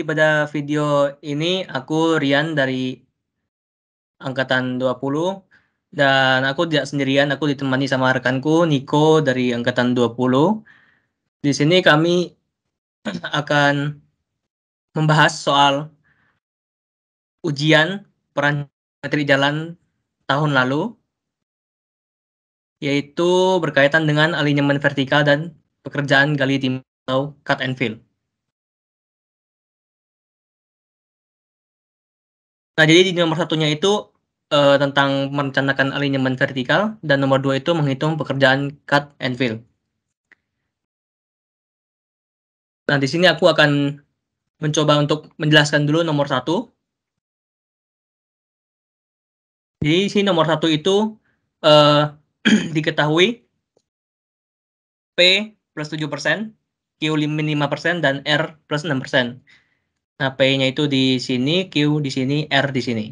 pada video ini aku Rian dari angkatan 20 dan aku tidak sendirian, aku ditemani sama rekanku Niko dari angkatan 20. Di sini kami akan membahas soal ujian peran materi jalan tahun lalu, yaitu berkaitan dengan alinyemen vertikal dan pekerjaan gali timah atau cut and fill. Nah, jadi di nomor satunya itu tentang merencanakan alinyemen vertikal, dan nomor 2 itu menghitung pekerjaan cut and fill. Nah, di sini aku akan mencoba untuk menjelaskan dulu nomor 1. Jadi di sini nomor 1 itu diketahui P plus 7%, Q min 5%, dan R plus 6%. Nah, P-nya itu di sini, Q di sini, R di sini.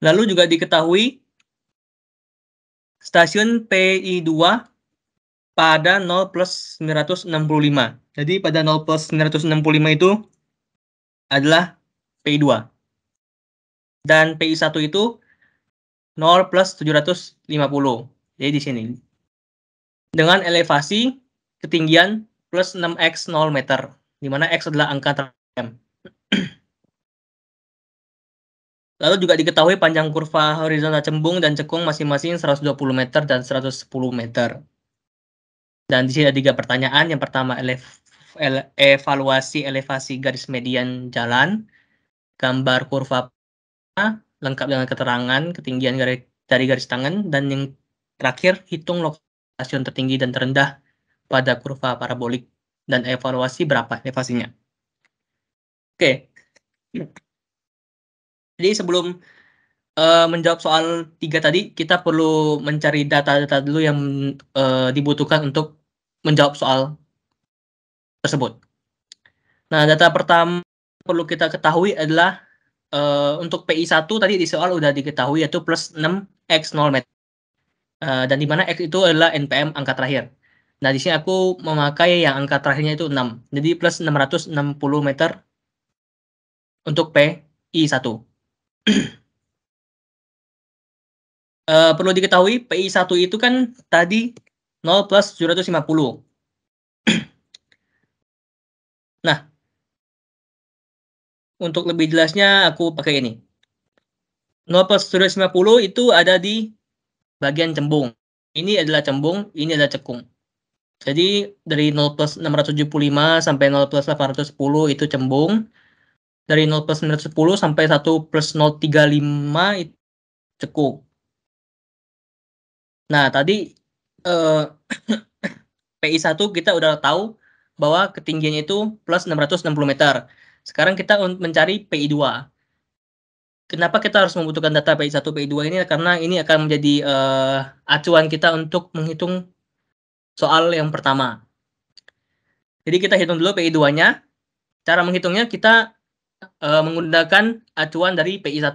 Lalu juga diketahui stasiun PI2 pada 0 plus 965. Jadi pada 0 plus 965 itu adalah PI2. Dan PI1 itu 0 plus 750. Jadi di sini. Dengan elevasi ketinggian plus 6x 0 meter. Di mana x adalah angka term. Lalu juga diketahui panjang kurva horizontal cembung dan cekung masing-masing 120 meter dan 110 meter. Dan di sini ada 3 pertanyaan. Yang pertama, evaluasi elevasi garis median jalan, gambar kurva lengkap dengan keterangan ketinggian dari garis tangan, dan yang terakhir, hitung lokasi stasiun tertinggi dan terendah pada kurva parabolik dan evaluasi berapa elevasinya. Oke. Jadi sebelum menjawab soal 3 tadi, kita perlu mencari data-data dulu yang dibutuhkan untuk menjawab soal tersebut. Nah, data pertama perlu kita ketahui adalah untuk PI1 tadi di soal udah diketahui, yaitu plus 6x 0 meter. Dan di mana x itu adalah NPM angka terakhir. Nah, di sini aku memakai yang angka terakhirnya itu 6. Jadi plus 660 meter untuk PI1. Perlu diketahui PI1 itu kan tadi 0 plus 750. Nah, untuk lebih jelasnya aku pakai ini. 0 plus 750 itu ada di bagian cembung. Ini adalah cembung, ini adalah cekung. Jadi dari 0 plus 675 sampai 0 plus 810 itu cembung. Dari 0 plus 910 sampai 1 plus 035 itu cekung. Nah, tadi PI1 kita udah tahu bahwa ketinggiannya itu plus 660 meter. Sekarang kita mencari PI2. Kenapa kita harus membutuhkan data PI1, PI2 ini? Karena ini akan menjadi acuan kita untuk menghitung soal yang pertama. Jadi kita hitung dulu PI2-nya. Cara menghitungnya kita menggunakan acuan dari PI1.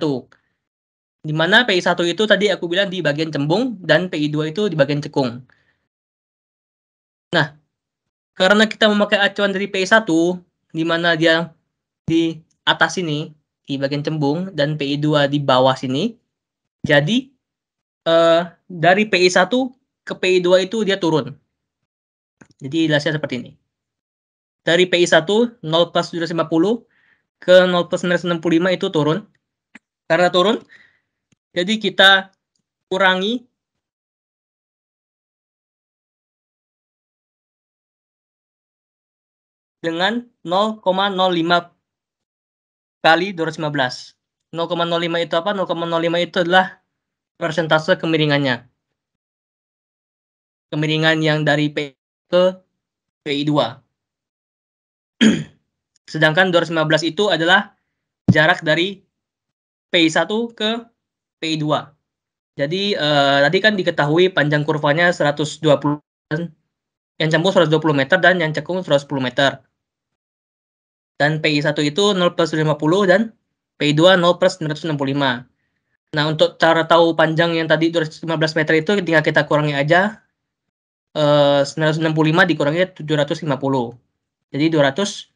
Di mana PI1 itu tadi aku bilang di bagian cembung dan PI2 itu di bagian cekung. Nah, karena kita memakai acuan dari PI1, di mana dia di atas sini, di bagian cembung, dan PI2 di bawah sini, jadi dari PI1 ke PI2 itu dia turun. Jadi jelasnya seperti ini. Dari PI1 0 plus 750 ke 0 plus 965 itu turun. Karena turun, jadi kita kurangi dengan 0,05 kali 215. 0,05 itu apa? 0,05 itu adalah persentase kemiringannya. Kemiringan yang dari P ke PI2. Sedangkan 215 itu adalah jarak dari PI1 ke PI2. Jadi tadi kan diketahui panjang kurvanya 120, yang cembung 120 meter dan yang cekung 110 meter. Dan PI1 itu 0 plus 50 dan PI2 0 plus 965. Nah, untuk cara tahu panjang yang tadi 215 meter itu tinggal kita kurangi aja 965 dikurangi 750. Jadi 200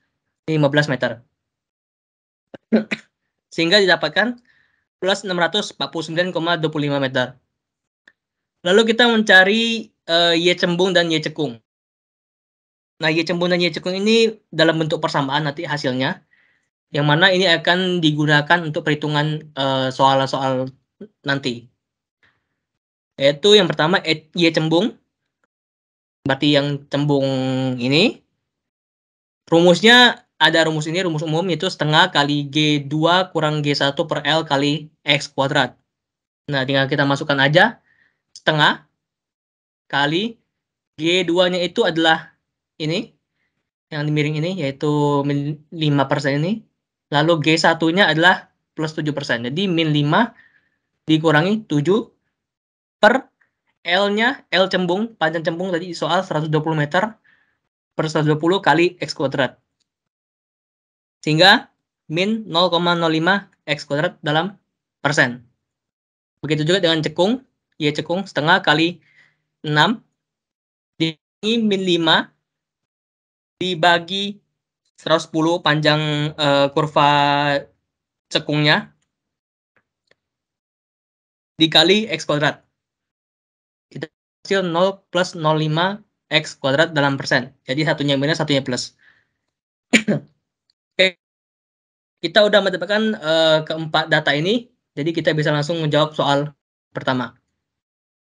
15 meter. Sehingga didapatkan plus 649,25 meter. Lalu kita mencari Y cembung dan Y cekung. Nah, Y cembung dan Y cekung ini dalam bentuk persamaan nanti hasilnya, yang mana ini akan digunakan untuk perhitungan soal-soal nanti. Yaitu yang pertama Y cembung, berarti yang cembung ini. Rumusnya ada rumus ini, rumus umum, yaitu setengah kali G2 kurang G1 per L kali X kuadrat. Nah, tinggal kita masukkan aja setengah kali G2-nya itu adalah ini, yang di miring ini, yaitu min 5% ini. Lalu G1-nya adalah plus 7%. Jadi min 5 dikurangi 7 per L-nya, L cembung, panjang cembung tadi soal 120 meter per 120 kali X kuadrat. Sehingga min 0,05 X kuadrat dalam persen. Begitu juga dengan cekung, Y cekung setengah kali 6 dikurangi min 5 dibagi 110 panjang kurva cekungnya dikali X kuadrat. Kita hasil 0 plus 0,5 X kuadrat dalam persen. Jadi satunya minus, satunya plus. Oke, kita udah mendapatkan keempat data ini, jadi kita bisa langsung menjawab soal pertama.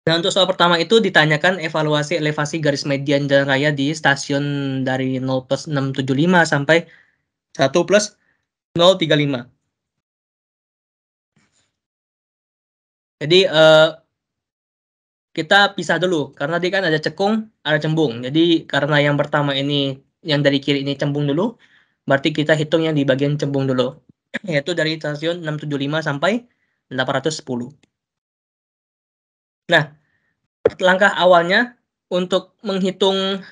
Nah, untuk soal pertama itu ditanyakan evaluasi elevasi garis median jalan raya di stasiun dari 0 plus 675 sampai 1 plus 035. Jadi kita pisah dulu, karena dia kan ada cekung, ada cembung. Jadi karena yang pertama ini, yang dari kiri ini cembung dulu, berarti kita hitung yang di bagian cembung dulu, yaitu dari stasiun 675 sampai 810. Nah, langkah awalnya untuk menghitung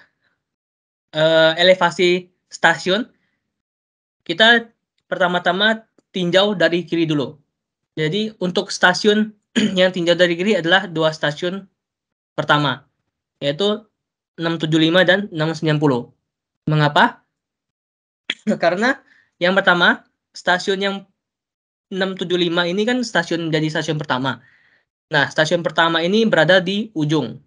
elevasi stasiun, kita pertama-tama tinjau dari kiri dulu. Jadi untuk stasiun yang tinjau dari kiri adalah dua stasiun pertama, yaitu 675 dan 690. Mengapa? Karena yang pertama, stasiun yang 675 ini kan jadi stasiun pertama. Nah, stasiun pertama ini berada di ujung.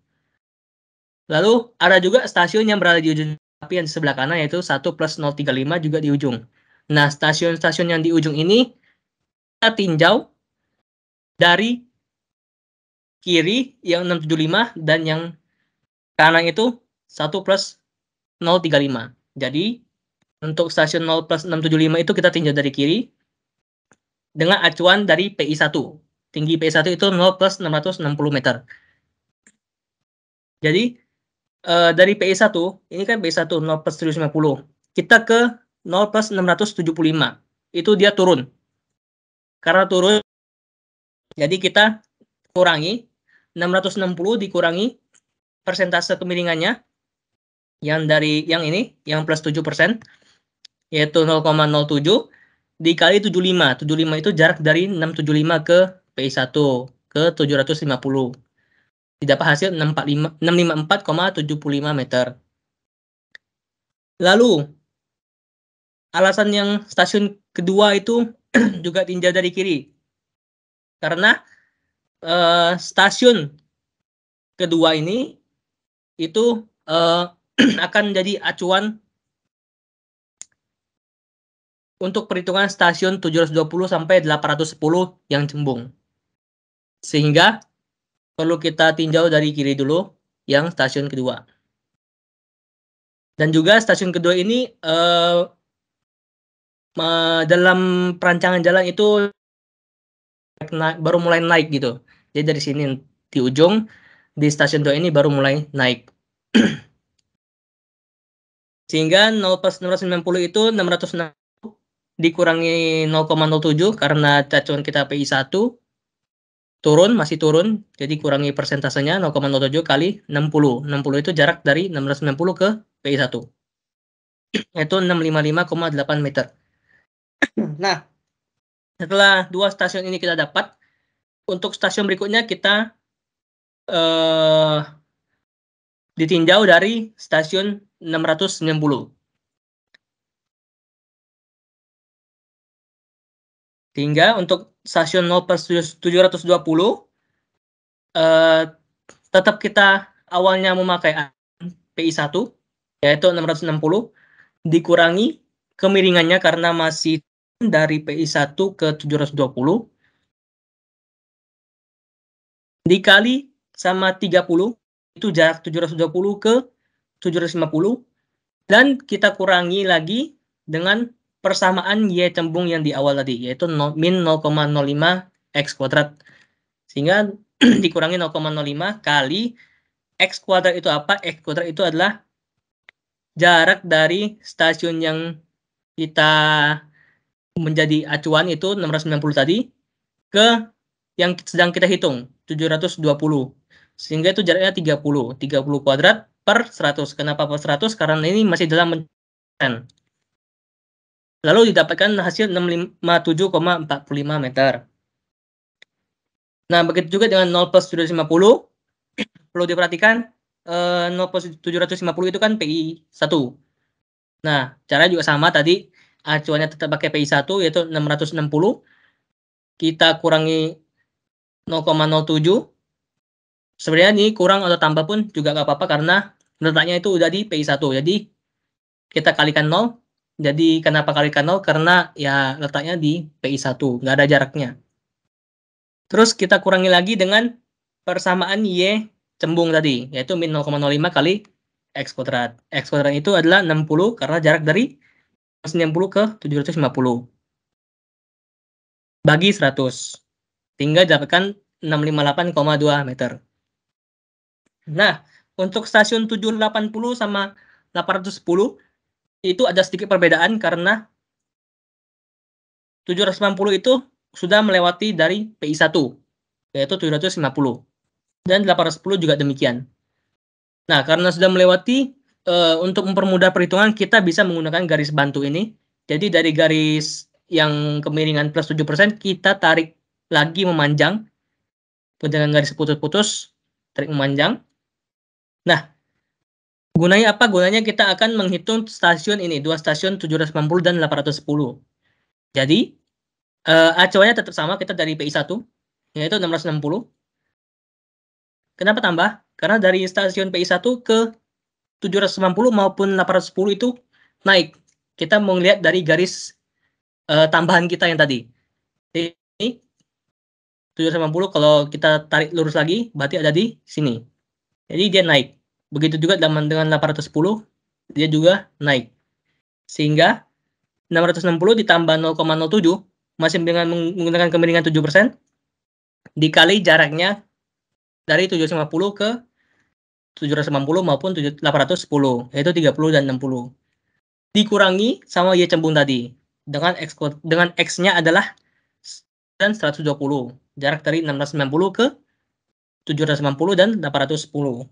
Lalu ada juga stasiun yang berada di ujung, tapi yang di sebelah kanan, yaitu 1 plus 035 juga di ujung. Nah, stasiun-stasiun yang di ujung ini kita tinjau dari kiri yang 675 dan yang kanan itu 1 plus 035. Jadi, untuk stasiun 0 plus 675 itu kita tinjau dari kiri dengan acuan dari PI1. Tinggi PI1 itu 0 plus 660 meter. Jadi, dari PI1, ini kan PI1 0 plus 750. Kita ke 0 plus 675. Itu dia turun. Karena turun, jadi kita kurangi 660 dikurangi persentase kemiringannya yang dari yang ini, yang plus 7%, yaitu 0,07 dikali 75. 75 itu jarak dari 675 ke PI1 ke 750. Didapat hasil 654,75 meter. Lalu, alasan yang stasiun kedua itu juga tinjau dari kiri. Karena stasiun kedua ini itu akan jadi acuan untuk perhitungan stasiun 720 sampai 810 yang cembung. Sehingga perlu kita tinjau dari kiri dulu yang stasiun kedua. Dan juga stasiun kedua ini dalam perancangan jalan itu baru mulai naik gitu. Jadi dari sini di ujung, di stasiun 2 ini baru mulai naik. Sehingga 0 plus 690 itu 660 dikurangi 0,07 karena acuan kita PI1 turun, masih turun, jadi kurangi persentasenya 0,07 kali 60. 60 itu jarak dari 690 ke PI1. Yaitu 655,8 meter. Nah, setelah dua stasiun ini kita dapat, untuk stasiun berikutnya kita ditinjau dari stasiun 690. Sehingga untuk stasiun 0+720 tetap kita awalnya memakai PI1 yaitu 660 dikurangi kemiringannya karena masih dari PI1 ke 720 dikali sama 30 itu jarak 720 ke 750 dan kita kurangi lagi dengan persamaan Y cembung yang di awal tadi yaitu min 0,05 X kuadrat sehingga dikurangi 0,05 kali X kuadrat itu apa? X kuadrat itu adalah jarak dari stasiun yang kita menjadi acuan itu 690 tadi ke yang sedang kita hitung 720 sehingga itu jaraknya 30 kuadrat per 100. Kenapa per 100? Karena ini masih dalam mencari. Lalu didapatkan hasil 657,45 meter. Nah, begitu juga dengan 0+750 perlu diperhatikan 0+750 itu kan PI1. Nah, caranya juga sama tadi acuannya tetap pakai PI1 yaitu 660 kita kurangi 0,07 sebenarnya ini kurang atau tambah pun juga nggak apa-apa karena letaknya itu udah di PI1 jadi kita kalikan 0 jadi kenapa kalikan 0 karena ya letaknya di PI1 nggak ada jaraknya terus kita kurangi lagi dengan persamaan Y cembung tadi yaitu min 0,05 kali X kuadrat itu adalah 60 karena jarak dari 90 ke 750 bagi 100 sehingga dapatkan 658,2 meter. Nah, untuk stasiun 780 sama 810 itu ada sedikit perbedaan karena 780 itu sudah melewati dari PI1 yaitu 750 dan 810 juga demikian. Nah, karena sudah melewati untuk mempermudah perhitungan kita bisa menggunakan garis bantu ini. Jadi dari garis yang kemiringan plus 7% kita tarik lagi memanjang dengan garis putus-putus tarik memanjang. Nah, gunanya apa? Gunanya kita akan menghitung stasiun ini, dua stasiun 780 dan 810. Jadi, acuannya tetap sama, kita dari PI1, yaitu 660. Kenapa tambah? Karena dari stasiun PI1 ke 790 maupun 810 itu naik. Kita mau lihat dari garis tambahan kita yang tadi. Ini 790 kalau kita tarik lurus lagi, berarti ada di sini. Jadi dia naik. Begitu juga dengan 810, dia juga naik. Sehingga 660 ditambah 0,07 masih dengan menggunakan kemiringan 7% dikali jaraknya dari 750 ke 780 maupun 810 yaitu 30 dan 60 dikurangi sama Y cembung tadi dengan X-nya adalah dan 120 jarak dari 690 ke 780 dan 810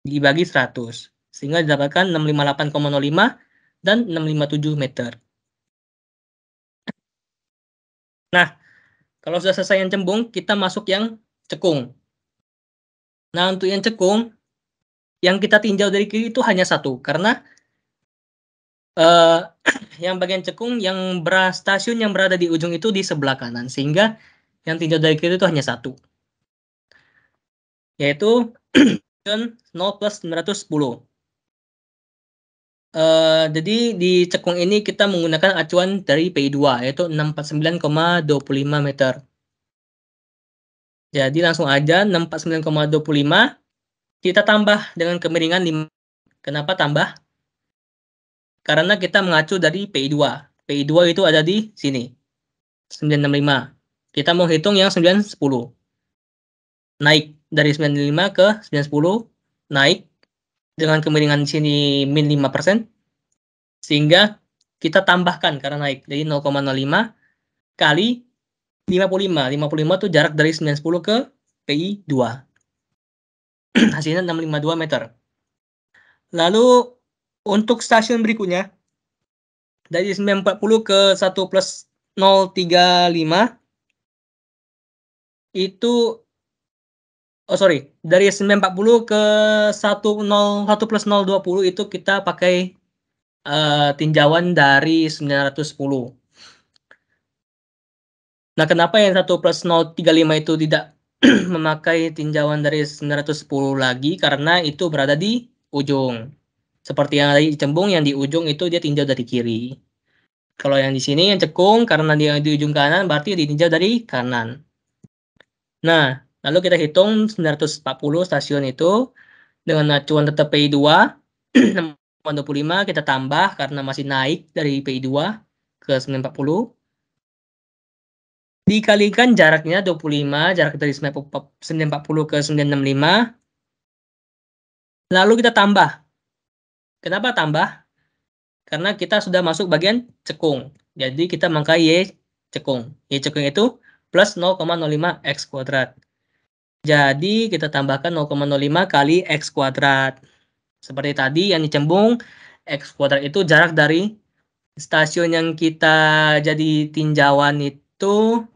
dibagi 100 sehingga didapatkan 658,05 dan 657 meter. Nah, kalau sudah selesai yang cembung, kita masuk yang cekung. Nah, untuk yang cekung, yang kita tinjau dari kiri itu hanya satu, karena yang bagian cekung, stasiun yang berada di ujung itu di sebelah kanan, sehingga yang tinjau dari kiri itu hanya satu, yaitu 0+910. Jadi di cekung ini kita menggunakan acuan dari PI2, yaitu 649,25 meter. Jadi langsung aja 649,25 kita tambah dengan kemiringan 5. Kenapa tambah? Karena kita mengacu dari PI2. PI2 itu ada di sini. 965. Kita mau hitung yang 910. Naik dari 95 ke 910. Naik dengan kemiringan di sini min 5%. Sehingga kita tambahkan karena naik. Jadi 0,05 kali 55. 55 itu jarak dari 910 ke PI2. Hasilnya 652 meter. Lalu untuk stasiun berikutnya dari 940 ke 1+035 itu dari 940 ke 1+020 itu kita pakai tinjauan dari 910. Nah, kenapa yang 1 plus 0,35 itu tidak memakai tinjauan dari 910 lagi? Karena itu berada di ujung. Seperti yang tadi dicembung, yang di ujung itu dia tinjau dari kiri. Kalau yang di sini yang cekung, karena dia di ujung kanan, berarti ditinjau dari kanan. Nah, lalu kita hitung 940 stasiun itu dengan acuan tetap PI 2, 6,25 kita tambah karena masih naik dari PI 2 ke 940. Dikalikan jaraknya 25, jarak dari 940 ke 965. Lalu kita tambah. Kenapa tambah? Karena kita sudah masuk bagian cekung. Jadi kita mangkai Y cekung. Y cekung itu plus 0,05 X kuadrat. Jadi kita tambahkan 0,05 kali X kuadrat. Seperti tadi yang dicembung, X kuadrat itu jarak dari stasiun yang kita jadi tinjauan itu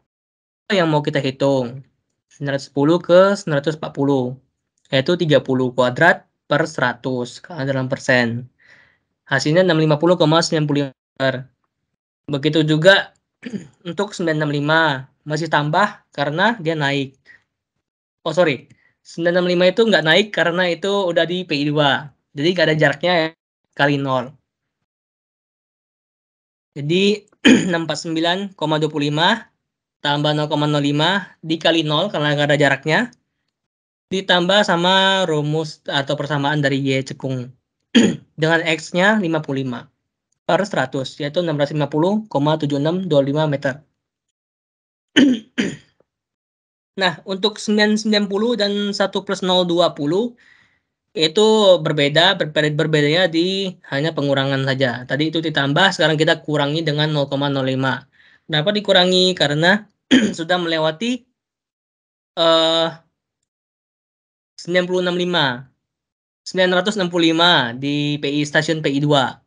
yang mau kita hitung. 910 ke 940. Yaitu 30 kuadrat per 100 kalau dalam persen. Hasilnya 650,95 meter. Begitu juga untuk 965 masih tambah karena dia naik. Oh sorry, 965 itu nggak naik karena itu udah di PI 2. Jadi nggak ada jaraknya ya, kali 0. Jadi 649,25 tambah 0,05 dikali 0 karena nggak ada jaraknya. Ditambah sama rumus atau persamaan dari Y cekung. Dengan X-nya 55 per 100, yaitu 650,7625 meter. Nah, untuk 990 dan 1 plus 020 itu berbedanya di hanya pengurangan saja. Tadi itu ditambah, sekarang kita kurangi dengan 0,05. Kenapa dikurangi? Karena sudah melewati 965 di PI stasiun PI 2.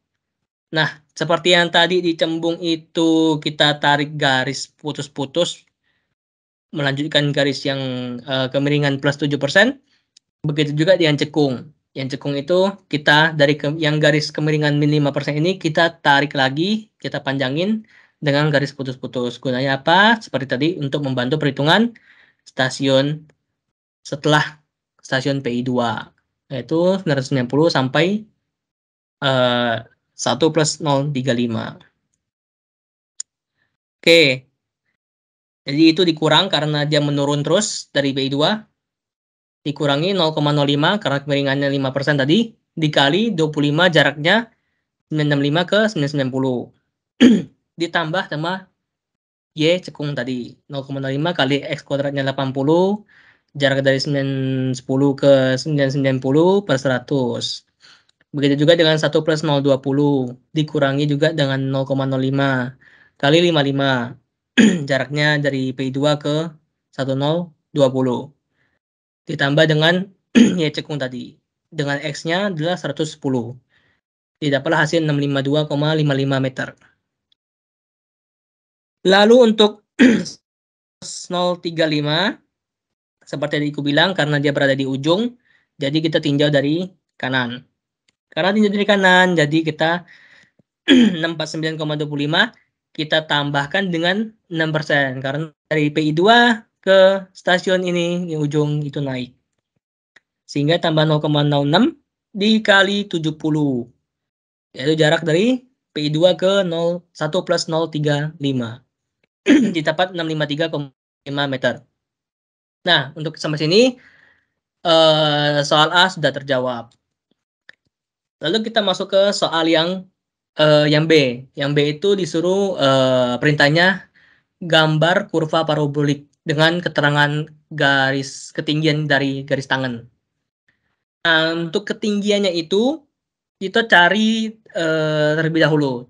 Nah, seperti yang tadi dicembung itu kita tarik garis putus-putus melanjutkan garis yang kemiringan plus 7%. Begitu juga dengan cekung. Yang cekung itu kita dari yang garis kemiringan min 5% ini kita tarik lagi, kita panjangin dengan garis putus-putus. Gunanya apa? Seperti tadi untuk membantu perhitungan stasiun setelah stasiun PI 2, yaitu 990 sampai 1 plus 035. Oke, jadi itu dikurang karena dia menurun terus dari PI 2. Dikurangi 0,05 karena kemiringannya 5% tadi, dikali 25 jaraknya 965 ke 990. Ditambah sama Y cekung tadi. 0,05 kali X kuadratnya 80. Jarak dari 910 ke 990 per 100. Begitu juga dengan 1 plus 020. Dikurangi juga dengan 0,05 kali 55. Jaraknya dari P2 ke 1020. Ditambah dengan Y cekung tadi. Dengan X-nya adalah 110. Didapatlah hasil 652,55 meter. Lalu untuk 035, seperti tadi aku bilang, karena dia berada di ujung, jadi kita tinjau dari kanan. Karena tinjau dari kanan, jadi kita 649,25 kita tambahkan dengan 6%. Karena dari PI 2 ke stasiun ini, di ujung itu naik. Sehingga tambah 0,06 dikali 70. Yaitu jarak dari PI 2 ke 1 plus 035. Didapat 653,5 meter. Nah, untuk sampai sini soal A sudah terjawab. Lalu kita masuk ke soal yang B. Yang B itu disuruh perintahnya gambar kurva parabolik dengan keterangan garis ketinggian dari garis tangan. Nah, untuk ketinggiannya itu kita cari terlebih dahulu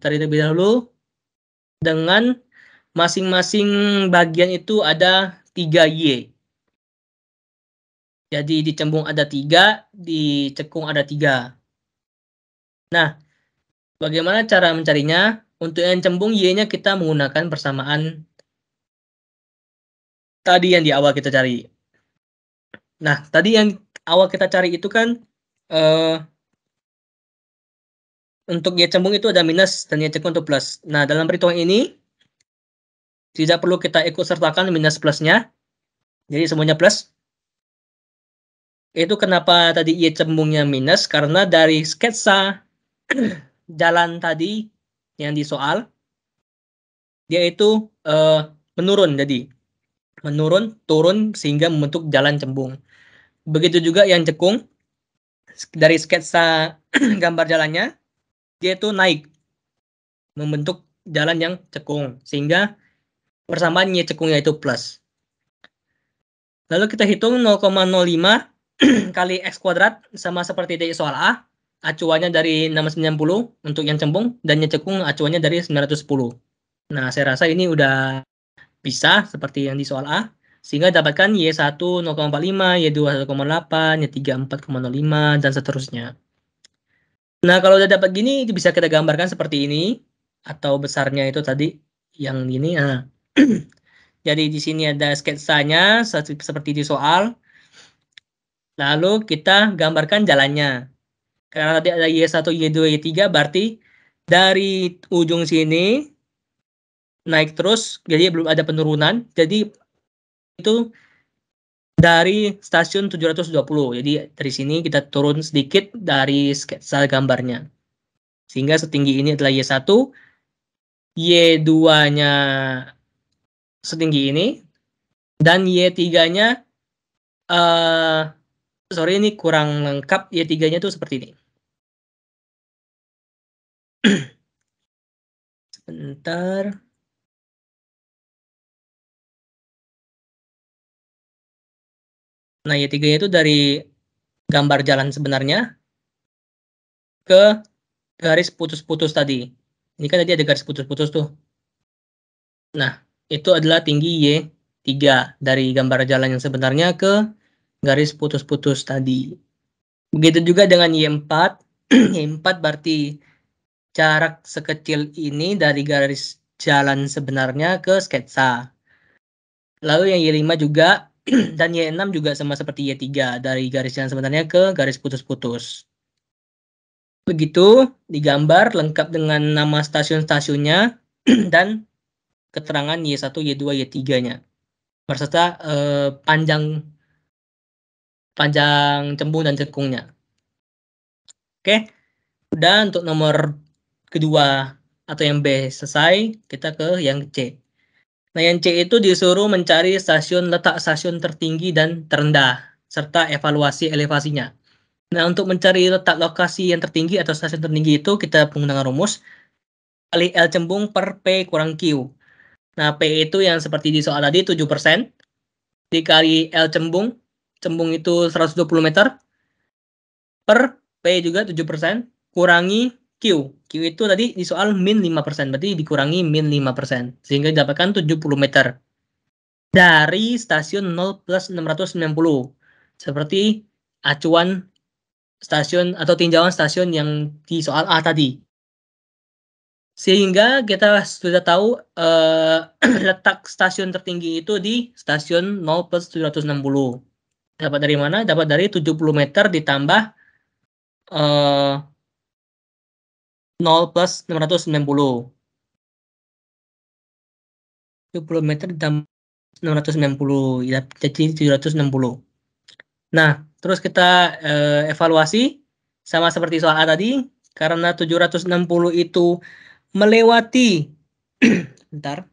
dengan masing-masing bagian itu ada 3Y. Jadi di cembung ada 3, di cekung ada 3. Nah, bagaimana cara mencarinya? Untuk yang cembung Y-nya kita menggunakan persamaan tadi yang di awal kita cari. Nah, tadi yang awal kita cari itu kan untuk Y cembung itu ada minus dan Y cekung itu plus. Nah, dalam perhitungan ini Tidak perlu kita ikut sertakan minus plusnya. Jadi semuanya plus. Itu kenapa tadi Y cembungnya minus, karena dari sketsa jalan tadi yang di soal, dia itu menurun, jadi menurun, turun, sehingga membentuk jalan cembung. Begitu juga yang cekung, dari sketsa gambar jalannya, dia itu naik, membentuk jalan yang cekung, sehingga persamaan Y cekungnya itu plus. Lalu kita hitung 0,05 kali X kuadrat, sama seperti di soal A, acuannya dari 690 untuk yang cembung, dan yang cekung acuannya dari 910. Nah, saya rasa ini udah bisa seperti yang di soal A, sehingga dapatkan Y1 0,45, Y2 1,8, Y3 4,05, dan seterusnya. Nah, kalau udah dapat gini, bisa kita gambarkan seperti ini, atau besarnya itu tadi, yang ini. Nah. Jadi di sini ada sketsanya, seperti di soal. Lalu kita gambarkan jalannya. Karena tadi ada Y1, Y2, Y3, berarti dari ujung sini naik terus, jadi belum ada penurunan. Jadi itu dari stasiun 720. Jadi dari sini kita turun sedikit dari sketsa gambarnya. Sehingga setinggi ini adalah Y1, Y2-nya setinggi ini, dan Y3-nya sorry, ini kurang lengkap. Y3-nya itu seperti ini. Sebentar. Nah, Y3-nya itu dari gambar jalan sebenarnya ke garis putus-putus tadi. Ini kan tadi ada garis putus-putus tuh. Nah, itu adalah tinggi Y3 dari gambar jalan yang sebenarnya ke garis putus-putus tadi. Begitu juga dengan Y4. Y4 berarti jarak sekecil ini dari garis jalan sebenarnya ke sketsa. Lalu yang Y5 juga, dan Y6 juga sama seperti Y3, dari garis jalan sebenarnya ke garis putus-putus. Begitu digambar lengkap dengan nama stasiun-stasiunnya dan keterangan Y1, Y2, Y3-nya. Berserta panjang cembung dan cekungnya. Oke, udah untuk nomor kedua atau yang B selesai, kita ke yang C. Nah, yang C itu disuruh mencari letak stasiun tertinggi dan terendah, serta evaluasi elevasinya. Nah, untuk mencari letak lokasi yang tertinggi atau stasiun tertinggi itu, kita menggunakan rumus kali L cembung per P kurang Q. Nah, P itu yang seperti di soal tadi, 7%, dikali L cembung itu 120 meter, per P juga 7%, kurangi Q. Q itu tadi di soal min 5%, berarti dikurangi min 5%, sehingga didapatkan 70 meter. Dari stasiun 0 plus 690, seperti acuan stasiun atau tinjauan stasiun yang di soal A tadi. Sehingga kita sudah tahu letak stasiun tertinggi itu di stasiun 0 plus 760. Dapat dari mana? Dapat dari 70 meter ditambah 0 plus 690. 70 meter ditambah 690, ya, jadi 760. Nah, terus kita evaluasi sama seperti soal A tadi, karena 760 itu melewati bentar,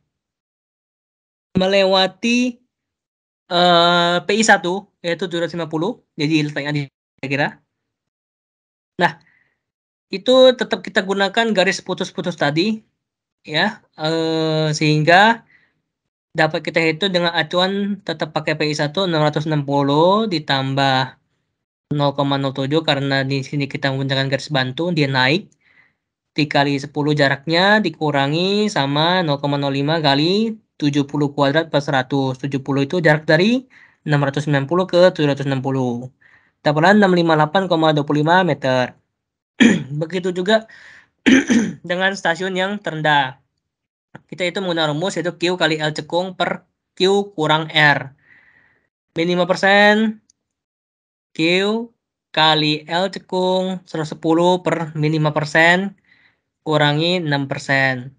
melewati PI 1 yaitu 750, jadi letaknya di kira. Nah, itu tetap kita gunakan garis putus-putus tadi ya, sehingga dapat kita hitung dengan acuan tetap pakai PI 1 660 ditambah 0,07, karena di sini kita menggunakan garis bantu, dia naik, dikali 10 jaraknya dikurangi sama 0,05 kali 70 kuadrat per 100. 70 itu jarak dari 690 ke 760. Dapatlah 658,25 meter. Begitu juga dengan stasiun yang terendah. Kita itu menggunakan rumus yaitu Q kali L cekung per Q kurang R. Min 5%, Q kali L cekung 110 per min 5%, kurangi 6%.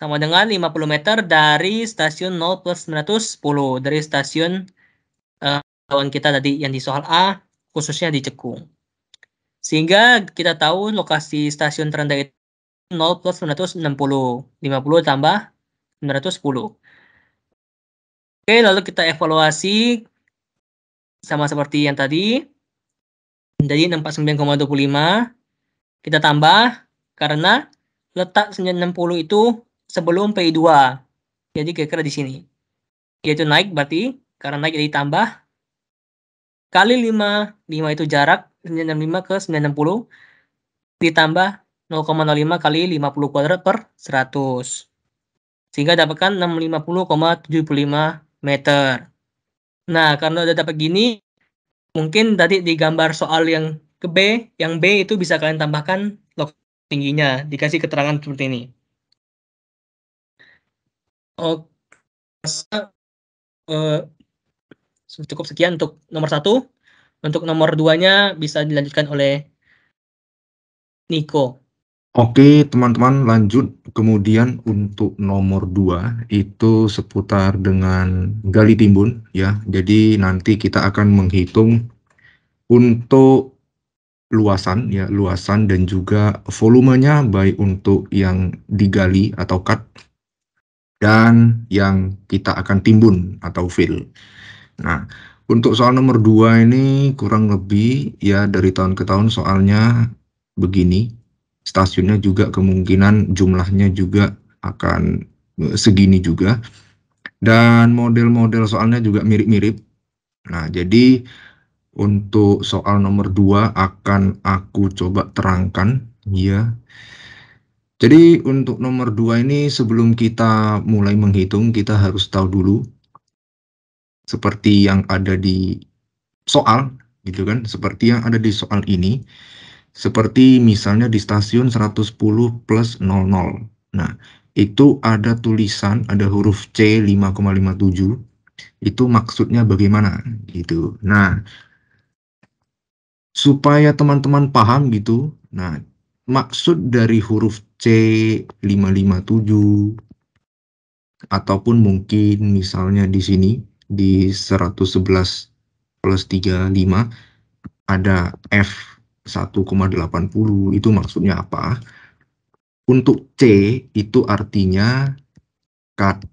sama dengan 50 meter dari stasiun 0 plus 910 dari stasiun kawan kita tadi yang di soal A, khususnya di Cekung. Sehingga kita tahu lokasi stasiun terendah itu 0 plus 960. 50 tambah 910. Oke, lalu kita evaluasi sama seperti yang tadi. Jadi 69,25 kita tambah karena letak 960 itu sebelum PI2. Jadi kira-kira di sini. Yaitu naik berarti karena naik jadi tambah kali 5. 5 itu jarak 965 ke 960 ditambah 0,05 kali 50 kuadrat per 100. Sehingga dapatkan 650,75 meter. Nah, karena udah dapat gini, mungkin tadi di gambar soal yang ke B, yang B itu bisa kalian tambahkan lokasi tingginya, dikasih keterangan seperti ini. Oke, cukup sekian untuk nomor 1. Untuk nomor 2-nya bisa dilanjutkan oleh Niko. Oke, teman-teman lanjut. Kemudian untuk nomor 2 itu seputar dengan gali timbun ya. Jadi nanti kita akan menghitung untuk luasan ya, luasan dan juga volumenya baik untuk yang digali atau cut dan yang kita akan timbun atau fill. Nah, untuk soal nomor 2 ini kurang lebih ya dari tahun ke tahun soalnya begini. Stasiunnya juga kemungkinan jumlahnya juga akan segini juga. Dan model-model soalnya juga mirip-mirip. Nah, jadi untuk soal nomor 2 akan aku coba terangkan ya. Jadi untuk nomor 2 ini sebelum kita mulai menghitung kita harus tahu dulu seperti yang ada di soal gitu kan, seperti yang ada di soal ini. Seperti misalnya di stasiun 110 plus 00. Nah, itu ada tulisan, ada huruf C 5,57. Itu maksudnya bagaimana gitu. Nah, supaya teman-teman paham gitu. Nah, maksud dari huruf C 557 ataupun mungkin misalnya di sini di 111 plus 35 ada F 1,80 itu maksudnya apa? Untuk C itu artinya cut.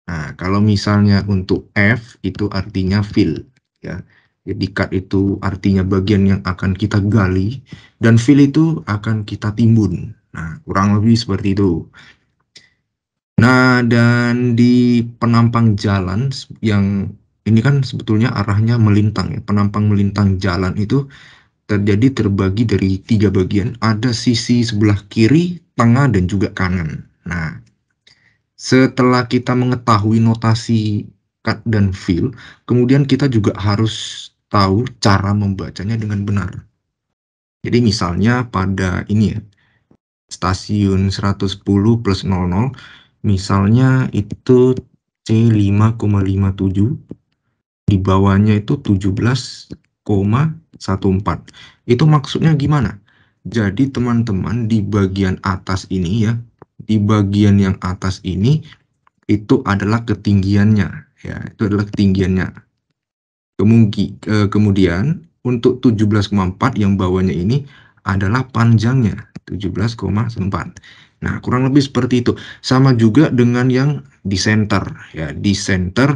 Nah, kalau misalnya untuk F itu artinya fill ya. Jadi cut itu artinya bagian yang akan kita gali dan fill itu akan kita timbun. Nah, kurang lebih seperti itu. Nah, dan di penampang jalan yang ini kan sebetulnya arahnya melintang ya. Penampang melintang jalan itu terbagi dari 3 bagian. Ada sisi sebelah kiri, tengah, dan juga kanan. Nah, setelah kita mengetahui notasi cut dan fill, kemudian kita juga harus tahu cara membacanya dengan benar. Jadi misalnya pada ini ya, stasiun 110 plus 00, misalnya itu C 5,57, di bawahnya itu 17,14. Itu maksudnya gimana? Jadi teman-teman di bagian atas ini ya, di bagian yang atas ini itu adalah ketinggiannya ya, itu adalah ketinggiannya. Kemudian untuk 17,4 yang bawahnya ini adalah panjangnya 17,4. Nah, kurang lebih seperti itu. Sama juga dengan yang di center ya, di center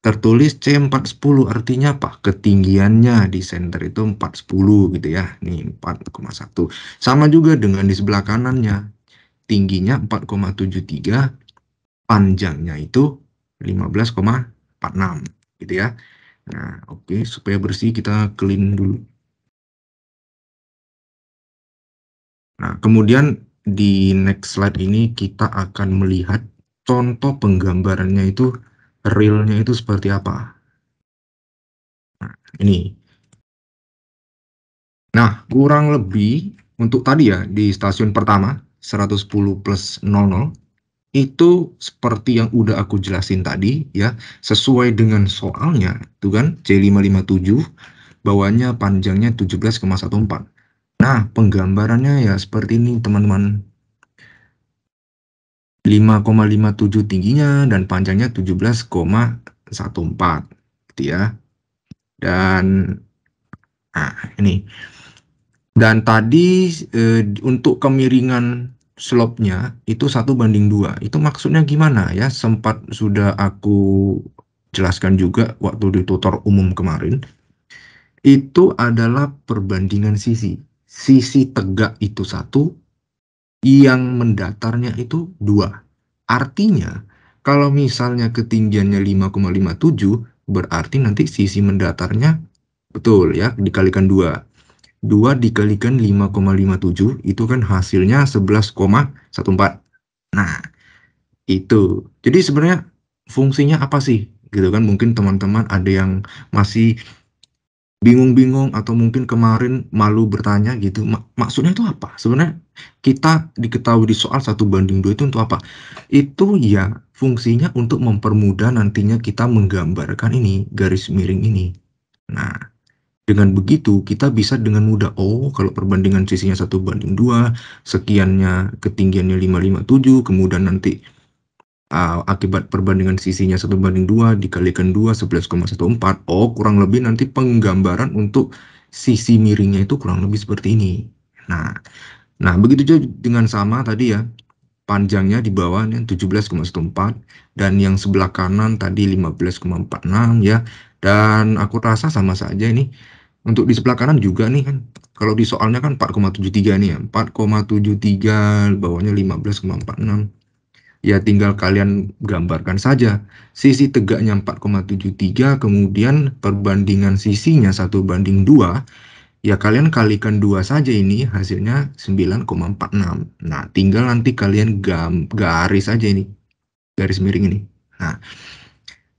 tertulis C410 artinya apa? Ketinggiannya di center itu 410 gitu ya. Nih 4,1. Sama juga dengan di sebelah kanannya. Tingginya 4,73, panjangnya itu 15,46 gitu ya. Nah, oke, supaya bersih kita clean dulu. Nah, kemudian di next slide ini kita akan melihat contoh penggambarannya itu realnya itu seperti apa. Nah, ini. Nah, kurang lebih untuk tadi ya di stasiun pertama 110 plus 00 itu seperti yang udah aku jelasin tadi ya, sesuai dengan soalnya itu kan C557, bawahnya panjangnya 17,14. Nah, penggambarannya ya seperti ini teman-teman. 5,57 tingginya dan panjangnya 17,14 gitu ya. Dan nah ini. Dan tadi untuk kemiringan slope-nya itu 1:2. Itu maksudnya gimana ya? Sempat sudah aku jelaskan juga waktu di tutor umum kemarin. Itu adalah perbandingan sisi. Sisi tegak itu 1, yang mendatarnya itu 2. Artinya, kalau misalnya ketinggiannya 5,57, berarti nanti sisi mendatarnya betul ya, dikalikan 2. 2 dikalikan 5,57 itu kan hasilnya 11,14. Nah, itu. Jadi sebenarnya fungsinya apa sih? Gitu kan, mungkin teman-teman ada yang masih bingung-bingung atau mungkin kemarin malu bertanya gitu. Maksudnya itu apa? Sebenarnya kita diketahui di soal 1:2 itu untuk apa? Itu ya fungsinya untuk mempermudah nantinya kita menggambarkan ini, garis miring ini. Nah, dengan begitu, kita bisa dengan mudah, oh kalau perbandingan sisinya 1:2, sekiannya ketinggiannya 557, kemudian nanti akibat perbandingan sisinya 1:2, dikalikan 2, 11,14, oh kurang lebih nanti penggambaran untuk sisi miringnya itu kurang lebih seperti ini. Nah begitu juga dengan sama tadi ya, panjangnya di bawahnya 17,14 dan yang sebelah kanan tadi 15,46 ya. Dan aku rasa sama saja ini. Untuk di sebelah kanan juga nih kan. Kalau di soalnya kan 4,73 nih ya. 4,73 bawahnya 15,46. Ya tinggal kalian gambarkan saja. Sisi tegaknya 4,73, kemudian perbandingan sisinya 1:2. Ya kalian kalikan 2 saja, ini hasilnya 9,46. Nah, tinggal nanti kalian garis aja ini, garis miring ini. Nah,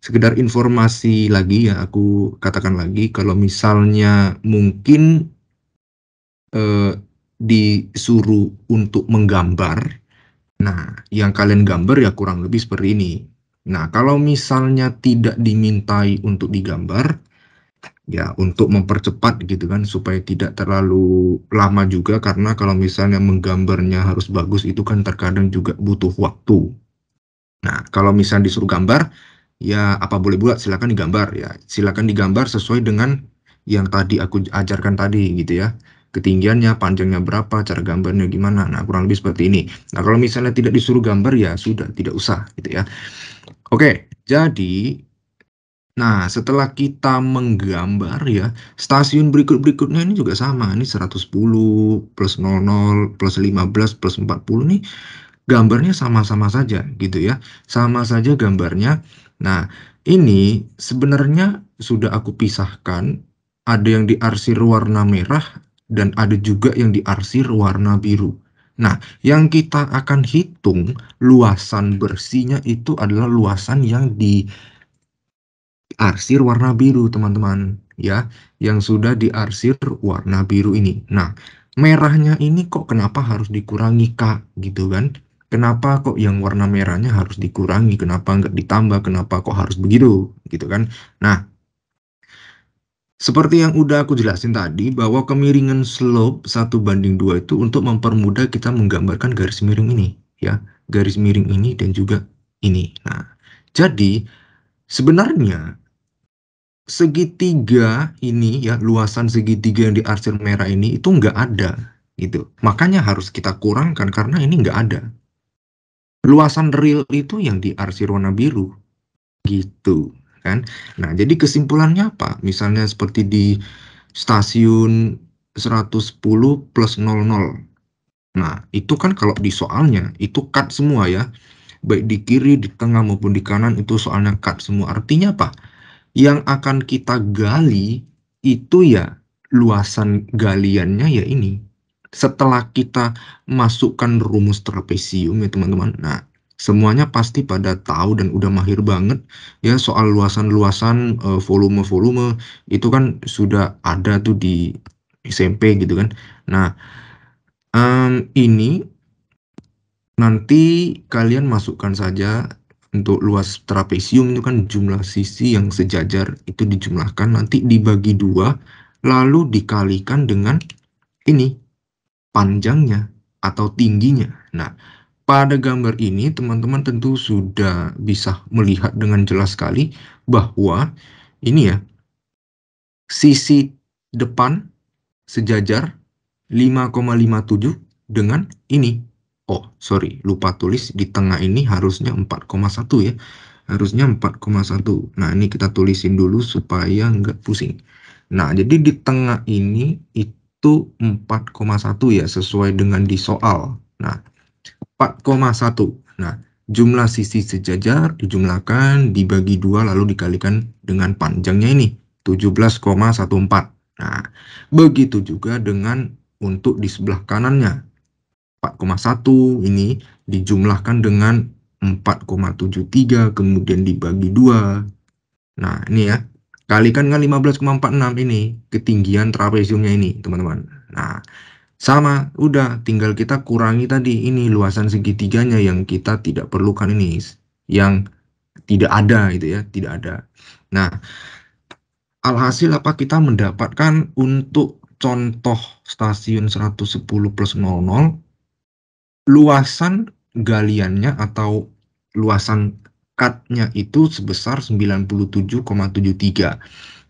sekedar informasi lagi ya, aku katakan lagi, kalau misalnya mungkin disuruh untuk menggambar, nah yang kalian gambar ya kurang lebih seperti ini. Nah, kalau misalnya tidak dimintai untuk digambar, ya untuk mempercepat gitu kan, supaya tidak terlalu lama juga, karena kalau misalnya menggambarnya harus bagus itu kan terkadang juga butuh waktu. Nah, kalau misalnya disuruh gambar, ya apa boleh buat, silakan digambar ya. Silakan digambar sesuai dengan yang tadi aku ajarkan tadi gitu ya. Ketinggiannya, panjangnya berapa, cara gambarnya gimana. Nah, kurang lebih seperti ini. Nah, kalau misalnya tidak disuruh gambar ya sudah, tidak usah gitu ya. Oke, jadi nah, setelah kita menggambar ya, stasiun berikut-berikutnya ini juga sama. Ini 110 plus 00 plus 15 plus 40 nih gambarnya sama-sama saja gitu ya. Sama saja gambarnya. Nah, ini sebenarnya sudah aku pisahkan. Ada yang diarsir warna merah dan ada juga yang diarsir warna biru. Nah, yang kita akan hitung luasan bersihnya itu adalah luasan yang diarsir warna biru, teman-teman. Ya, yang sudah diarsir warna biru ini. Nah, merahnya ini kok kenapa harus dikurangi, Kak? Gitu kan? Kenapa kok yang warna merahnya harus dikurangi? Kenapa nggak ditambah? Kenapa kok harus begitu? Gitu kan? Nah, seperti yang udah aku jelasin tadi, bahwa kemiringan slope 1:2 itu untuk mempermudah kita menggambarkan garis miring ini. Ya, garis miring ini dan juga ini. Nah, jadi sebenarnya segitiga ini ya, luasan segitiga yang diarsir merah ini itu nggak ada gitu. Makanya harus kita kurangkan karena ini nggak ada. Luasan real itu yang diarsir warna biru gitu kan. Nah, jadi kesimpulannya apa? Misalnya seperti di stasiun 110 plus 00. Nah, itu kan kalau di soalnya itu cut semua ya. Baik di kiri, di tengah maupun di kanan itu soalnya cut semua. Artinya apa? Yang akan kita gali itu ya luasan galiannya ya ini. Setelah kita masukkan rumus trapesium ya teman-teman. Nah, semuanya pasti pada tahu dan udah mahir banget ya soal luasan-luasan, volume-volume itu kan sudah ada tuh di SMP gitu kan. Nah, ini nanti kalian masukkan saja. Untuk luas trapesium itu kan jumlah sisi yang sejajar itu dijumlahkan, nanti dibagi 2, lalu dikalikan dengan ini panjangnya atau tingginya. Nah, Pada gambar ini, teman-teman tentu sudah bisa melihat dengan jelas sekali bahwa ini ya, sisi depan sejajar 5,57 dengan ini. Oh, sorry, lupa tulis di tengah ini harusnya 4,1 ya. Harusnya 4,1. Nah, ini kita tulisin dulu supaya nggak pusing. Nah, jadi di tengah ini itu 4,1 ya, sesuai dengan di soal. Nah, 4,1. Nah, jumlah sisi sejajar dijumlahkan, dibagi 2, lalu dikalikan dengan panjangnya ini, 17,14. Nah, begitu juga dengan untuk di sebelah kanannya. 4,1 ini dijumlahkan dengan 4,73, kemudian dibagi 2. Nah, ini ya. Kalikan dengan 15,46 ini, ketinggian trapesiumnya ini, teman-teman. Nah, sama, udah tinggal kita kurangi tadi ini luasan segitiganya yang kita tidak perlukan ini, yang tidak ada gitu ya, tidak ada. Nah, alhasil apa kita mendapatkan untuk contoh stasiun 110+00, luasan galiannya atau luasan cut-nya itu sebesar 97,73.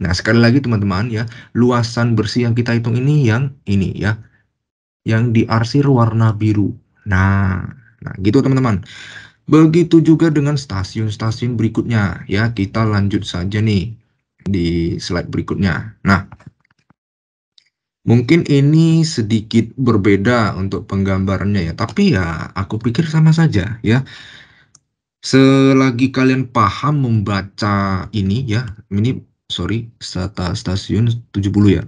Nah, sekali lagi teman-teman ya, luasan bersih yang kita hitung ini yang ini ya, yang diarsir warna biru. Nah, gitu teman-teman. Begitu juga dengan stasiun-stasiun berikutnya ya. Kita lanjut saja nih di slide berikutnya. Nah, mungkin ini sedikit berbeda untuk penggambarannya ya, tapi ya aku pikir sama saja ya. Selagi kalian paham membaca ini ya, ini sorry, stasiun 70 ya.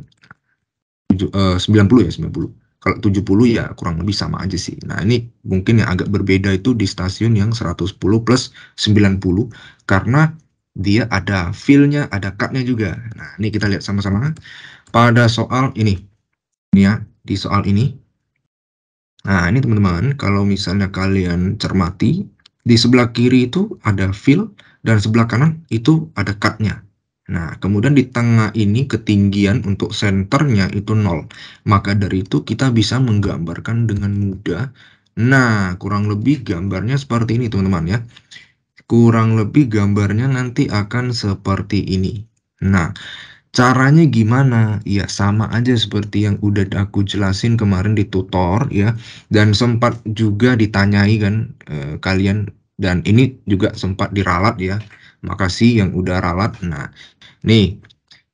90 ya, 90. Kalau 70 ya kurang lebih sama aja sih. Nah, ini mungkin yang agak berbeda itu di stasiun yang 110+90 karena dia ada fill-nya, ada cut-nya juga. Nah, ini kita lihat sama-sama pada soal ini. Ini ya, di soal ini. Nah, ini teman-teman, kalau misalnya kalian cermati, di sebelah kiri itu ada fill dan sebelah kanan itu ada cut-nya. Nah, kemudian di tengah ini ketinggian untuk senternya itu 0. Maka dari itu kita bisa menggambarkan dengan mudah. Nah, kurang lebih gambarnya seperti ini teman-teman ya. Kurang lebih gambarnya nanti akan seperti ini. Nah, caranya gimana? Ya sama aja seperti yang udah aku jelasin kemarin di tutor ya. Dan sempat juga ditanyai kan kalian. Dan ini juga sempat diralat ya. Makasih yang udah ralat. Nah, nih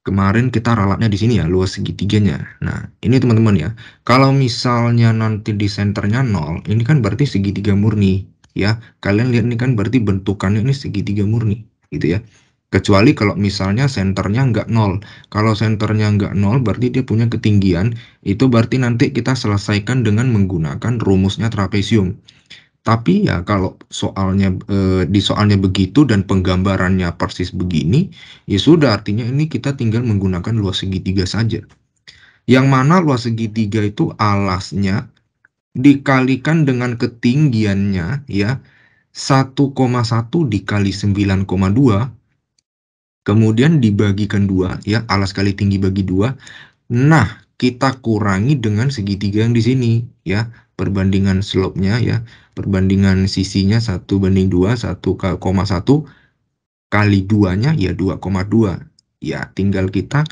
kemarin kita ralatnya di sini ya, luas segitiganya. Nah, ini teman-teman ya. Kalau misalnya nanti di senternya 0, ini kan berarti segitiga murni ya. Kalian lihat ini kan berarti bentukannya ini segitiga murni gitu ya. Kecuali kalau misalnya senternya nggak 0. Kalau senternya nggak 0 berarti dia punya ketinggian. Itu berarti nanti kita selesaikan dengan menggunakan rumusnya trapesium. Tapi ya kalau soalnya di soalnya begitu dan penggambarannya persis begini, ya sudah artinya ini kita tinggal menggunakan luas segitiga saja. Yang mana luas segitiga itu alasnya dikalikan dengan ketinggiannya ya 1,1 dikali 9,2, kemudian dibagikan 2 ya, alas kali tinggi bagi 2. Nah, kita kurangi dengan segitiga yang di sini ya, perbandingan slope-nya ya, perbandingan sisinya 1:2, 1,1 kali 2-nya ya 2,2. Ya, tinggal kita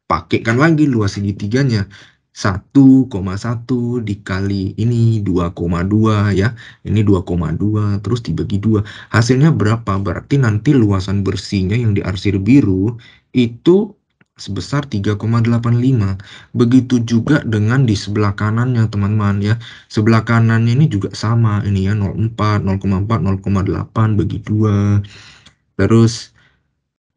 pakaikan lagi luas segitiganya. 1,1 dikali ini 2,2 ya. Ini 2,2 terus dibagi 2. Hasilnya berapa? Berarti nanti luasan bersihnya yang diarsir biru itu sebesar 3,85. Begitu juga dengan di sebelah kanannya teman-teman ya. Sebelah kanannya ini juga sama ini ya, 0,4, 0,4, 0,8 bagi 2. Terus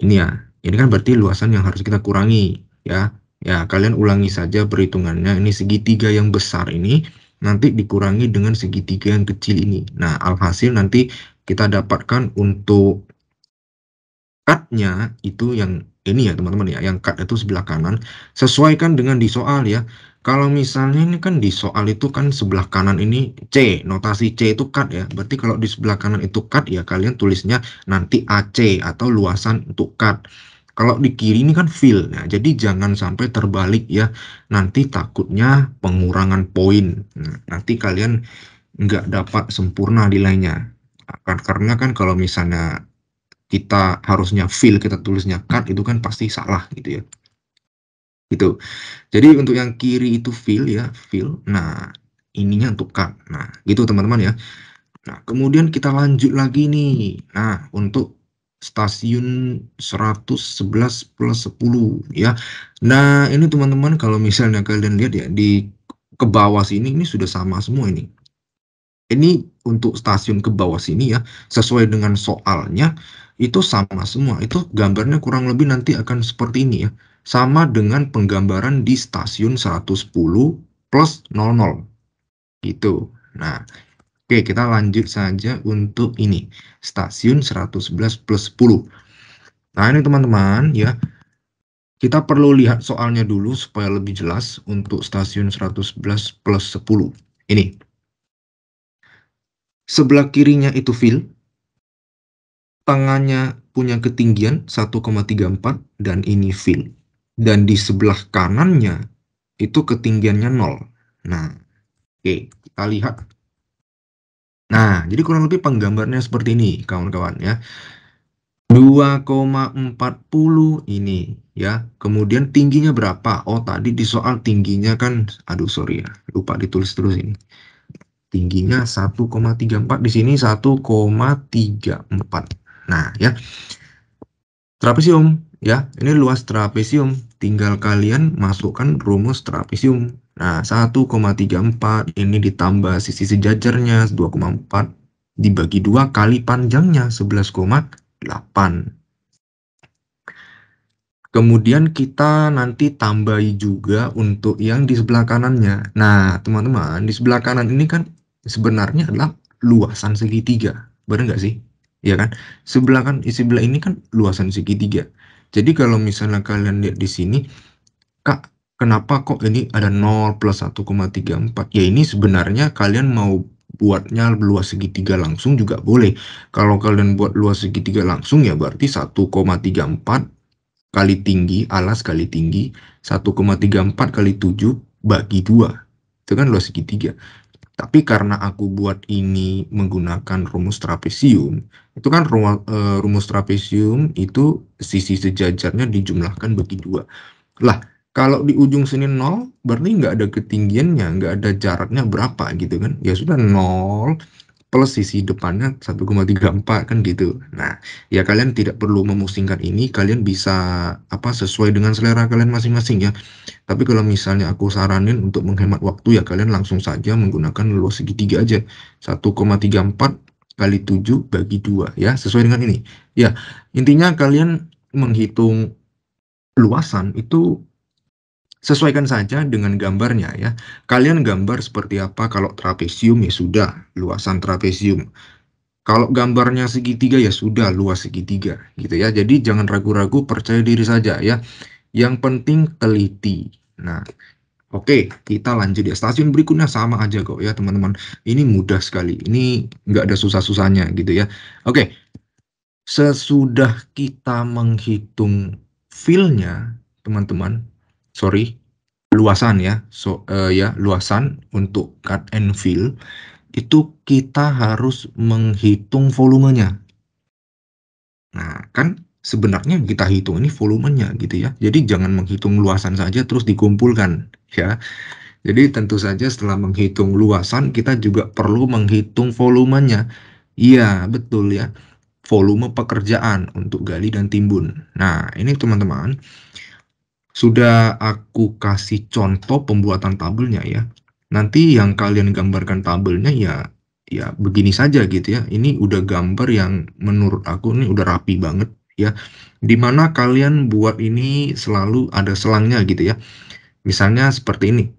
ini ya, ini kan berarti luasan yang harus kita kurangi ya. Ya, kalian ulangi saja perhitungannya. Ini segitiga yang besar ini nanti dikurangi dengan segitiga yang kecil ini. Nah, alhasil nanti kita dapatkan untuk cut-nya itu yang ini ya teman-teman ya, yang cut itu sebelah kanan. Sesuaikan dengan di soal ya. Kalau misalnya ini kan di soal itu kan sebelah kanan ini C, notasi C itu cut ya. Berarti kalau di sebelah kanan itu cut ya kalian tulisnya nanti AC atau luasan untuk cut. Kalau di kiri ini kan fill. Nah, jadi jangan sampai terbalik ya. Nanti takutnya pengurangan poin. Nah, nanti kalian nggak dapat sempurna nilainya. Karena kan kalau misalnya kita harusnya fill, kita tulisnya cut, itu kan pasti salah gitu ya. Gitu. Jadi untuk yang kiri itu fill ya, fill. Nah, ininya untuk cut. Nah, gitu teman-teman ya. Nah, kemudian kita lanjut lagi nih. Nah, untuk stasiun 111 plus 10 ya. Nah, ini teman-teman kalau misalnya kalian lihat ya di ke bawah sini ini sudah sama semua ini. Ini untuk stasiun ke bawah sini ya, sesuai dengan soalnya itu sama semua. Itu gambarnya kurang lebih nanti akan seperti ini ya. Sama dengan penggambaran di stasiun 110 plus 00 gitu. Nah, oke, kita lanjut saja untuk ini, stasiun 111 plus 10. Nah, ini teman-teman ya, kita perlu lihat soalnya dulu supaya lebih jelas untuk stasiun 111 plus 10. Ini, sebelah kirinya itu fill, tangannya punya ketinggian 1,34 dan ini fill. Dan di sebelah kanannya itu ketinggiannya 0. Nah, oke, kita lihat. Nah, jadi kurang lebih penggambarnya seperti ini, kawan-kawan ya. 2,40 ini ya. Kemudian tingginya berapa? Oh, tadi di soal tingginya kan, aduh sorry ya, lupa ditulis terus ini. Tingginya 1,34, di sini 1,34. Nah, ya. Trapesium ya. Ini luas trapesium. Tinggal kalian masukkan rumus trapesium. Nah, 1,34 ini ditambah sisi sejajarnya 2,4 dibagi 2 kali panjangnya 11,8. Kemudian kita nanti tambahi juga untuk yang di sebelah kanannya. Nah, teman-teman, di sebelah kanan ini kan sebenarnya adalah luasan segitiga. Benar nggak sih? Ya kan? Sebelah ini kan luasan segitiga. Jadi kalau misalnya kalian lihat di sini, Kak, kenapa kok ini ada 0 plus 1,34? Ya ini sebenarnya kalian mau buatnya luas segitiga langsung juga boleh. Kalau kalian buat luas segitiga langsung ya berarti 1,34 kali tinggi, alas kali tinggi, 1,34 kali 7 bagi 2. Itu kan luas segitiga. Tapi karena aku buat ini menggunakan rumus trapesium, itu kan rumus trapesium itu sisi sejajarnya dijumlahkan bagi 2. Lah, kalau di ujung sini 0, berarti nggak ada ketinggiannya, nggak ada jaraknya berapa gitu kan. Ya sudah 0 plus sisi depannya 1,34 kan gitu. Nah, ya kalian tidak perlu memusingkan ini, kalian bisa sesuai dengan selera kalian masing-masing ya. Tapi kalau misalnya aku saranin untuk menghemat waktu ya kalian langsung saja menggunakan luas segitiga aja. 1,34 kali 7 bagi 2 ya, sesuai dengan ini. Ya, intinya kalian menghitung luasan itu sesuaikan saja dengan gambarnya ya. Kalian gambar seperti apa kalau trapesium ya sudah luasan trapesium. Kalau gambarnya segitiga ya sudah luas segitiga gitu ya. Jadi jangan ragu-ragu, percaya diri saja ya. Yang penting teliti. Nah, oke, kita lanjut ya. Stasiun berikutnya sama aja kok ya teman-teman. Ini mudah sekali. Ini nggak ada susah-susahnya gitu ya. Oke, sesudah kita menghitung fill-nya teman-teman, luasan ya. Luasan untuk cut and fill itu kita harus menghitung volumenya. Nah, kan sebenarnya kita hitung ini volumenya gitu ya. Jadi jangan menghitung luasan saja terus dikumpulkan ya. Jadi tentu saja setelah menghitung luasan kita juga perlu menghitung volumenya. Iya, betul ya. Volume pekerjaan untuk gali dan timbun. Nah, ini teman-teman sudah aku kasih contoh pembuatan tabelnya ya. Nanti yang kalian gambarkan tabelnya ya begini saja gitu ya. Ini udah gambar yang menurut aku ini udah rapi banget ya. Dimana kalian buat ini selalu ada selangnya gitu ya. Misalnya seperti ini.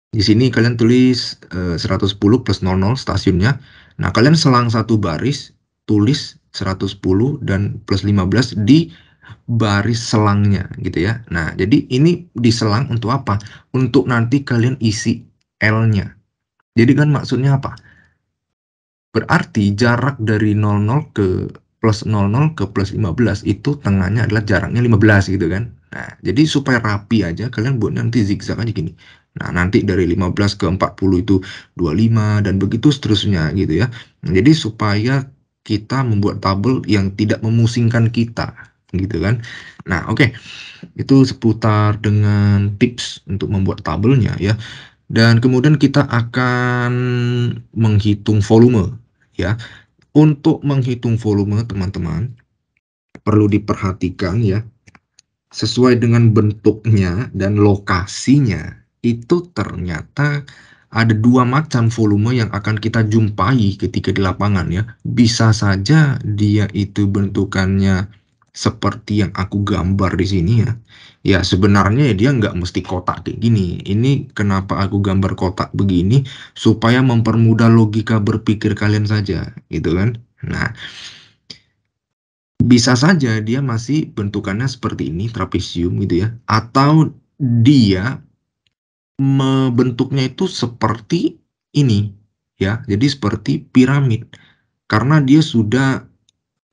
Di sini kalian tulis 110 plus 00 stasiunnya. Nah, kalian selang satu baris, tulis 110 dan plus 15 di baris selangnya gitu ya. Nah, jadi ini diselang untuk apa? Untuk nanti kalian isi L-nya. Jadi kan maksudnya apa? Berarti jarak dari 00 ke plus 00 ke plus 15 itu tengahnya adalah jaraknya 15 gitu kan. Nah, jadi supaya rapi aja kalian buat nanti zigzag aja gini. Nah, nanti dari 15 ke 40 itu 25 dan begitu seterusnya gitu ya. Jadi supaya kita membuat tabel yang tidak memusingkan kita gitu kan. Nah, oke. Itu seputar dengan tips untuk membuat tabelnya ya. Dan kemudian kita akan menghitung volume ya. Untuk menghitung volume teman-teman perlu diperhatikan ya, sesuai dengan bentuknya dan lokasinya, itu ternyata ada dua macam volume yang akan kita jumpai ketika di lapangan ya. Bisa saja dia itu bentukannya seperti yang aku gambar di sini ya. Ya sebenarnya dia nggak mesti kotak kayak gini. Ini kenapa aku gambar kotak begini, supaya mempermudah logika berpikir kalian saja, gitu kan. Nah, bisa saja dia masih bentukannya seperti ini, trapesium gitu ya, atau dia bentuknya itu seperti ini ya, jadi seperti piramid karena dia sudah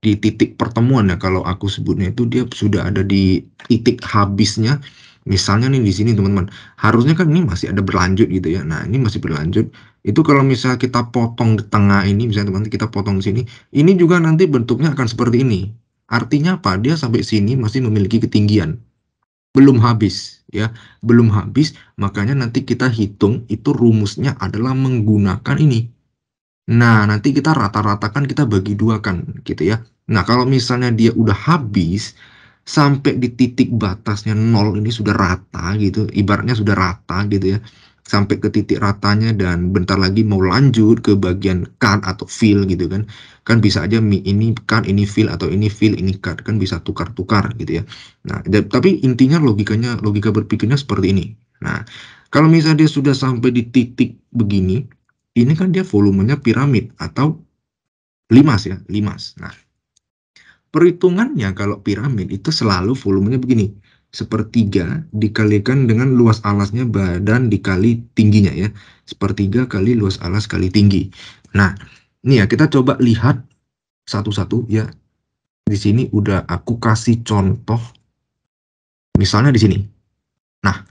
di titik pertemuan ya, kalau aku sebutnya itu dia sudah ada di titik habisnya. Misalnya nih di sini teman-teman, harusnya kan ini masih ada berlanjut gitu ya. Nah ini masih berlanjut. Itu kalau misalnya kita potong di tengah ini, misalnya teman-teman kita potong di sini, ini juga nanti bentuknya akan seperti ini. Artinya apa? Dia sampai sini masih memiliki ketinggian. Belum habis ya, belum habis. Makanya nanti kita hitung itu rumusnya adalah menggunakan ini. Nah, nanti kita rata-ratakan, kita bagi dua kan, gitu ya. Nah, kalau misalnya dia udah habis, sampai di titik batasnya 0 ini sudah rata gitu, ibaratnya sudah rata gitu ya. Sampai ke titik ratanya dan bentar lagi mau lanjut ke bagian cut atau fill gitu kan. Kan bisa aja ini cut, ini fill, atau ini fill, ini cut. Kan bisa tukar-tukar gitu ya. Nah, tapi intinya logika berpikirnya seperti ini. Nah, kalau misalnya dia sudah sampai di titik begini, ini kan dia volumenya piramid atau limas ya, limas. Nah, perhitungannya kalau piramid itu selalu volumenya begini, sepertiga dikalikan dengan luas alasnya badan dikali tingginya ya, sepertiga kali luas alas kali tinggi. Nah, ini ya kita coba lihat satu-satu ya. Di sini udah aku kasih contoh, misalnya di sini. Nah,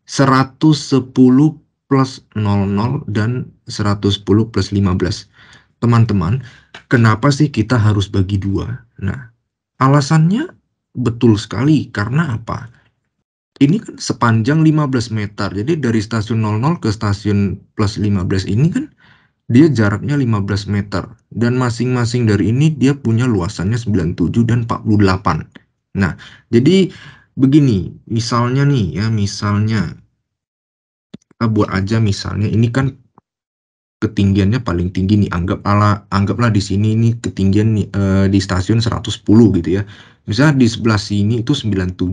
110 plus 00 dan 110 plus 15. Teman-teman, kenapa sih kita harus bagi dua? Nah, alasannya betul sekali. Karena apa? Ini kan sepanjang 15 meter. Jadi dari stasiun 00 ke stasiun plus 15 ini kan dia jaraknya 15 meter. Dan masing-masing dari ini dia punya luasannya 97 dan 48. Nah, jadi begini, misalnya nih ya, misalnya kita buat aja misalnya ini kan ketinggiannya paling tinggi nih, anggaplah di sini ini ketinggian nih, di stasiun 110 gitu ya. Misalnya di sebelah sini itu 97.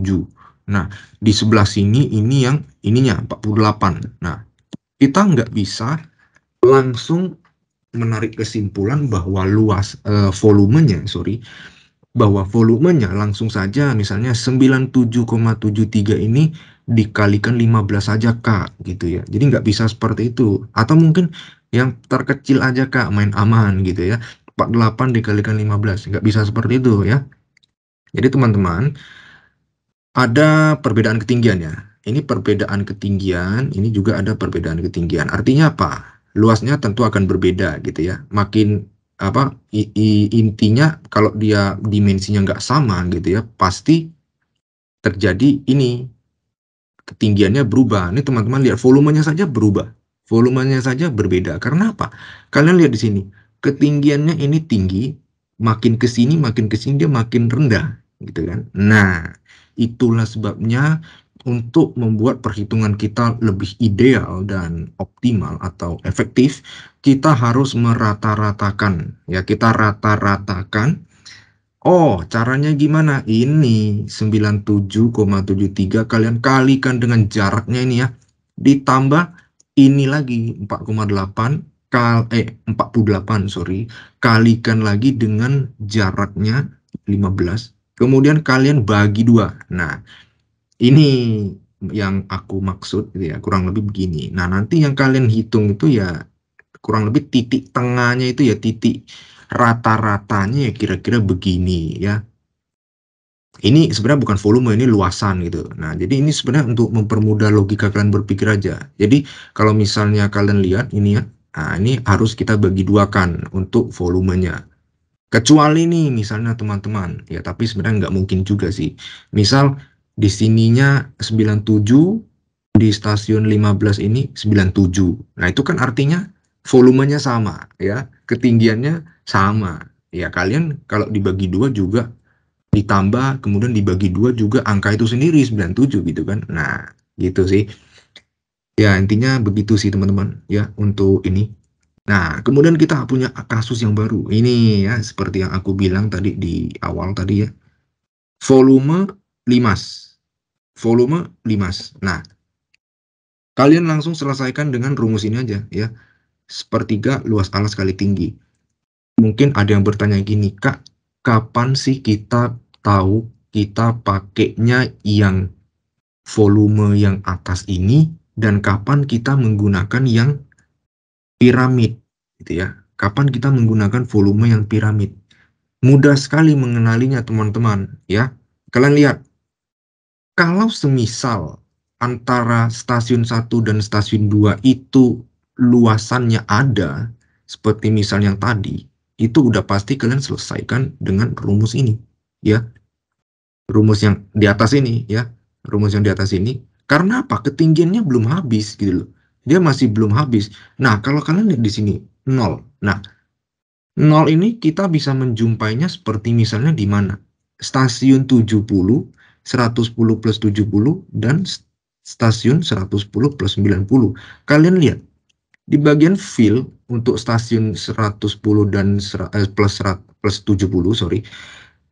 Nah, di sebelah sini ini yang ininya 48. Nah, kita nggak bisa langsung menarik kesimpulan bahwa volumenya langsung saja misalnya 97,73 ini dikalikan 15 saja Kak gitu ya. Jadi nggak bisa seperti itu. Atau mungkin yang terkecil aja Kak, main aman gitu ya. 48 dikalikan 15, nggak bisa seperti itu ya. Jadi teman-teman, ada perbedaan ketinggian ya. Ini perbedaan ketinggian, ini juga ada perbedaan ketinggian. Artinya apa? Luasnya tentu akan berbeda gitu ya. Makin apa intinya kalau dia dimensinya nggak sama gitu ya, pasti terjadi ini ketinggiannya berubah. Ini teman-teman lihat volumenya saja berubah. Volumenya saja berbeda. Karena apa? Kalian lihat di sini. Ketinggiannya ini tinggi, makin ke sini dia makin rendah, gitu kan. Nah, itulah sebabnya untuk membuat perhitungan kita lebih ideal dan optimal atau efektif, kita harus merata-ratakan. Ya, kita rata-ratakan. Oh, caranya gimana? Ini 97,73 kalian kalikan dengan jaraknya ini ya. Ditambah ini lagi 4,8 48 sorry. Kalikan lagi dengan jaraknya 15. Kemudian kalian bagi dua. Nah, ini yang aku maksud gitu ya, kurang lebih begini. Nah, nanti yang kalian hitung itu ya kurang lebih titik tengahnya itu ya, titik rata-ratanya ya kira-kira begini ya. Ini sebenarnya bukan volume, ini luasan gitu. Nah, jadi ini sebenarnya untuk mempermudah logika kalian berpikir aja. Jadi kalau misalnya kalian lihat ini ya, nah ini harus kita bagi dua kan untuk volumenya. Kecuali nih misalnya teman-teman, ya tapi sebenarnya nggak mungkin juga sih. Misal di sininya 97, di stasiun 15 ini 97. Nah itu kan artinya volumenya sama ya, ketinggiannya sama. Ya kalian kalau dibagi dua juga ditambah kemudian dibagi dua juga angka itu sendiri 97 gitu kan. Nah gitu sih. Ya intinya begitu sih teman-teman ya untuk ini. Nah, kemudian kita punya kasus yang baru. Ini ya, seperti yang aku bilang tadi di awal tadi ya. Volume limas. Volume limas. Nah, kalian langsung selesaikan dengan rumus ini aja ya. Sepertiga luas alas kali tinggi. Mungkin ada yang bertanya gini, Kak, kapan sih kita tahu kita pakainya yang volume yang atas ini dan kapan kita menggunakan yang piramid gitu ya. Kapan kita menggunakan volume yang piramid? Mudah sekali mengenalinya teman-teman ya. Kalian lihat, kalau semisal antara stasiun 1 dan stasiun 2 itu luasannya ada, seperti misal yang tadi, itu udah pasti kalian selesaikan dengan rumus ini ya. Rumus yang di atas ini ya. Rumus yang di atas ini. Karena apa? Ketinggiannya belum habis gitu loh. Dia masih belum habis. Nah, kalau kalian lihat di sini 0. Nah, 0 ini kita bisa menjumpainya seperti misalnya di mana? Stasiun 70, 110 plus 70, dan stasiun 110 plus 90. Kalian lihat, di bagian fill untuk stasiun 110 dan plus 70, sorry,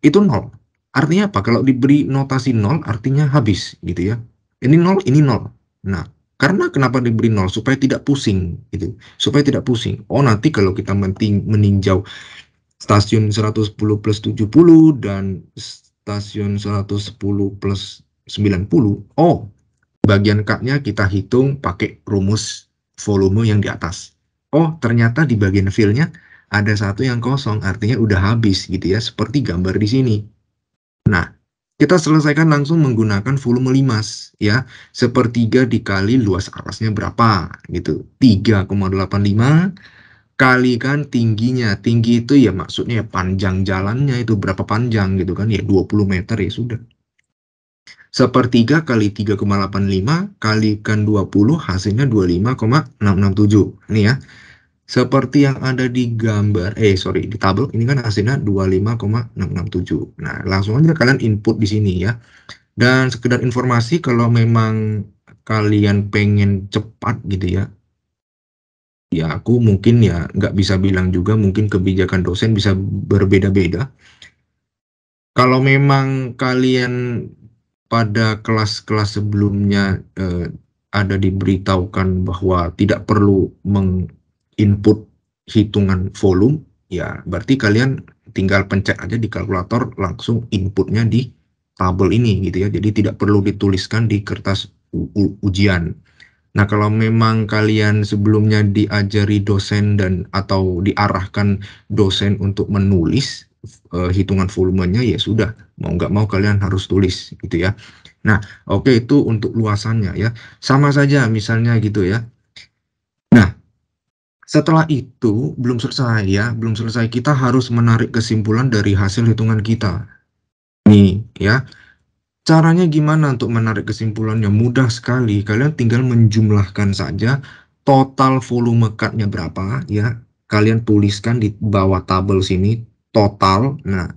itu 0. Artinya apa? Kalau diberi notasi 0, artinya habis gitu ya. Ini 0, ini 0. Nah, karena kenapa diberi 0? Supaya tidak pusing gitu. Supaya tidak pusing. Oh, nanti kalau kita meninjau stasiun 110 plus 70 dan stasiun 110 plus 90. Oh, bagian cut-nya kita hitung pakai rumus volume yang di atas. Oh, ternyata di bagian fill-nya ada satu yang kosong, artinya udah habis gitu ya, seperti gambar di sini. Nah, kita selesaikan langsung menggunakan volume limas ya. Sepertiga dikali luas alasnya berapa gitu. 3,85 kalikan tingginya. Tinggi itu ya maksudnya ya panjang jalannya itu berapa panjang gitu kan ya 20 meter ya sudah. Sepertiga kali 3,85 kalikan 20 hasilnya 25,667. Ini ya. Seperti yang ada di gambar, sorry, di tabel, ini kan hasilnya 25,667. Nah, langsung aja kalian input di sini ya. Dan sekedar informasi, kalau memang kalian pengen cepat gitu ya, ya aku mungkin ya nggak bisa bilang juga, mungkin kebijakan dosen bisa berbeda-beda. Kalau memang kalian pada kelas-kelas sebelumnya ada diberitahukan bahwa tidak perlu menginput hitungan volume, ya berarti kalian tinggal pencet aja di kalkulator langsung inputnya di tabel ini gitu ya. Jadi tidak perlu dituliskan di kertas ujian. Nah, kalau memang kalian sebelumnya diajari dosen dan atau diarahkan dosen untuk menulis hitungan volumenya, ya sudah, mau nggak mau kalian harus tulis gitu ya. Nah, oke, itu untuk luasannya ya. Sama saja misalnya gitu ya. Nah, setelah itu belum selesai ya, belum selesai, kita harus menarik kesimpulan dari hasil hitungan kita. Nih ya. Caranya gimana untuk menarik kesimpulannya? Mudah sekali. Kalian tinggal menjumlahkan saja total volume cut-nya berapa ya. Kalian tuliskan di bawah tabel sini total. Nah,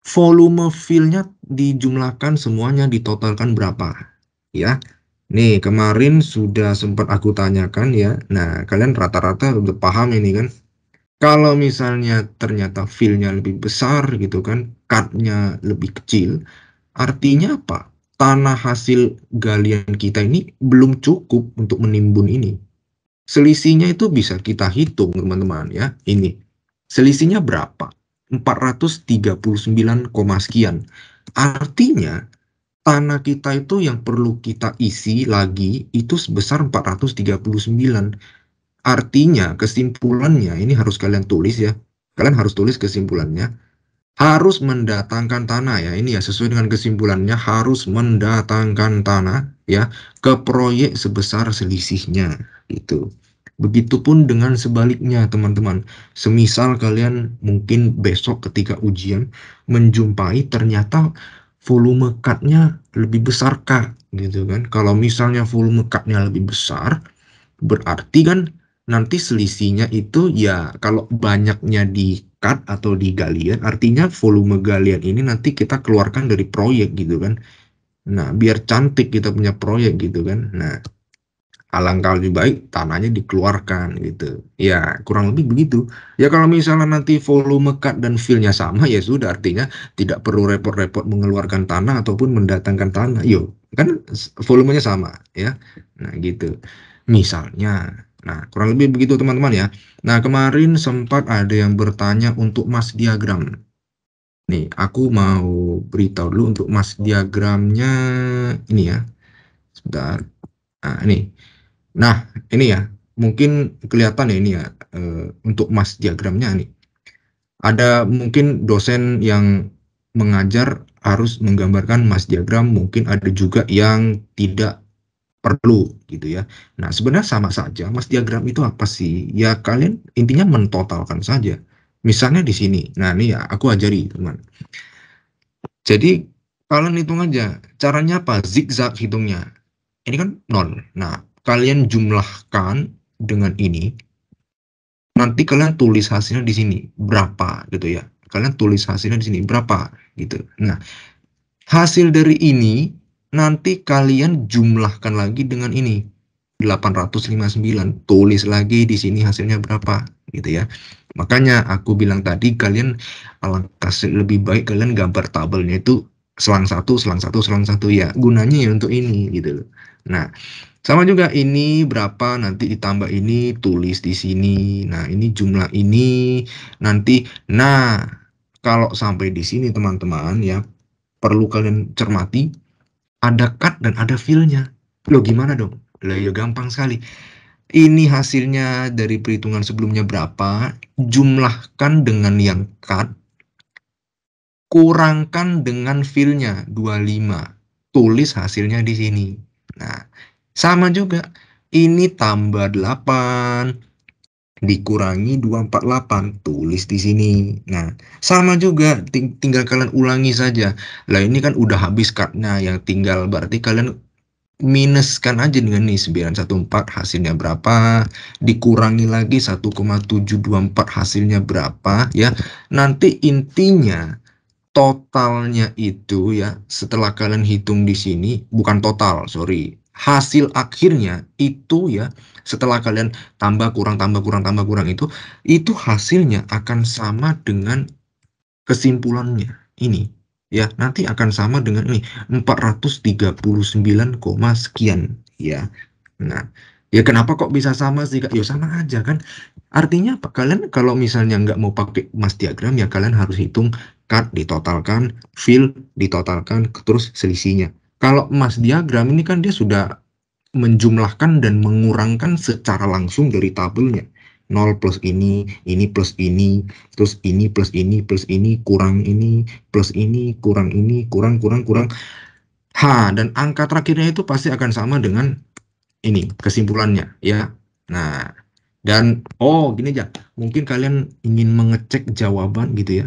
volume fill-nya dijumlahkan semuanya ditotalkan berapa ya. Nih, kemarin sudah sempat aku tanyakan ya. Nah, kalian rata-rata udah paham ini kan. Kalau misalnya ternyata fill-nya lebih besar gitu kan, cut-nya lebih kecil, artinya apa? Tanah hasil galian kita ini belum cukup untuk menimbun ini. Selisihnya itu bisa kita hitung, teman-teman ya. Ini. Selisihnya berapa? 439, sekian. Artinya tanah kita itu yang perlu kita isi lagi itu sebesar 439. Artinya kesimpulannya ini harus kalian tulis ya. Kalian harus tulis kesimpulannya. harus mendatangkan tanah ya. Ini ya sesuai dengan kesimpulannya harus mendatangkan tanah ya ke proyek sebesar selisihnya gitu. Begitupun dengan sebaliknya teman-teman. Semisal kalian mungkin besok ketika ujian menjumpai ternyata volume cut-nya lebih besar Kak gitu kan. Kalau misalnya volume cut-nya lebih besar, berarti kan nanti selisihnya itu ya kalau banyaknya di cut atau di galian, artinya volume galian ini nanti kita keluarkan dari proyek gitu kan. Nah, biar cantik kita punya proyek gitu kan. Nah, alangkah lebih baik tanahnya dikeluarkan gitu. Ya, kurang lebih begitu. Ya kalau misalnya nanti volume cut dan fill-nya sama ya sudah artinya tidak perlu repot-repot mengeluarkan tanah ataupun mendatangkan tanah. Yo, kan volumenya sama ya. Nah, gitu. Misalnya. Nah, kurang lebih begitu teman-teman ya. Nah, kemarin sempat ada yang bertanya untuk mass diagram. Nih, aku mau beritahu dulu untuk mass diagramnya ini ya. Sebentar. Nah, ini. Nah, ini ya, mungkin kelihatan ya ini ya, untuk mass diagramnya nih. Ada mungkin dosen yang mengajar harus menggambarkan mass diagram, mungkin ada juga yang tidak perlu gitu ya. Nah, sebenarnya sama saja, mass diagram itu apa sih? Ya kalian intinya mentotalkan saja. Misalnya di sini, nah ini ya aku ajari teman. Jadi kalian hitung aja, caranya apa? Zigzag hitungnya. Ini kan 0. Nah, kalian jumlahkan dengan ini, nanti kalian tulis hasilnya di sini berapa gitu ya. Kalian tulis hasilnya di sini berapa gitu. Nah, hasil dari ini nanti kalian jumlahkan lagi dengan ini 859. Tulis lagi di sini hasilnya berapa gitu ya. Makanya aku bilang tadi kalian alangkah lebih baik kalian gambar tabelnya itu selang satu, selang satu, selang satu ya. Gunanya ya untuk ini gitu loh. Nah, sama juga ini berapa nanti ditambah ini tulis di sini. Nah, ini jumlah ini nanti. Nah, kalau sampai di sini teman-teman ya perlu kalian cermati ada cut dan ada fill-nya. Loh gimana dong? Lah ya gampang sekali. Ini hasilnya dari perhitungan sebelumnya berapa, jumlahkan dengan yang cut, kurangkan dengan fill-nya 25. Tulis hasilnya di sini. Nah, sama juga. Ini tambah 8 dikurangi 248. Tulis di sini. Nah, sama juga. Tinggal kalian ulangi saja. Lah ini kan udah habis cut-nya. Yang tinggal berarti kalian minuskan aja dengan nih 914 hasilnya berapa, dikurangi lagi 1,724 hasilnya berapa ya. Nanti intinya totalnya itu ya setelah kalian hitung di sini bukan total, sorry. Hasil akhirnya itu ya setelah kalian tambah kurang tambah kurang tambah kurang itu hasilnya akan sama dengan kesimpulannya ini ya nanti akan sama dengan ini 439, sekian ya. Nah, ya kenapa kok bisa sama sih Kak? Ya sama aja kan. Artinya apa? Kalian kalau misalnya nggak mau pakai mass diagram ya kalian harus hitung cut ditotalkan, fill ditotalkan, terus selisihnya. Kalau mass diagram ini kan dia sudah menjumlahkan dan mengurangkan secara langsung dari tabelnya. 0 plus ini plus ini, terus ini plus ini, plus ini, kurang ini, plus ini, kurang ini, kurang, kurang, kurang. Dan angka terakhirnya itu pasti akan sama dengan ini, kesimpulannya, ya. Nah, dan, gini aja, mungkin kalian ingin mengecek jawaban gitu ya.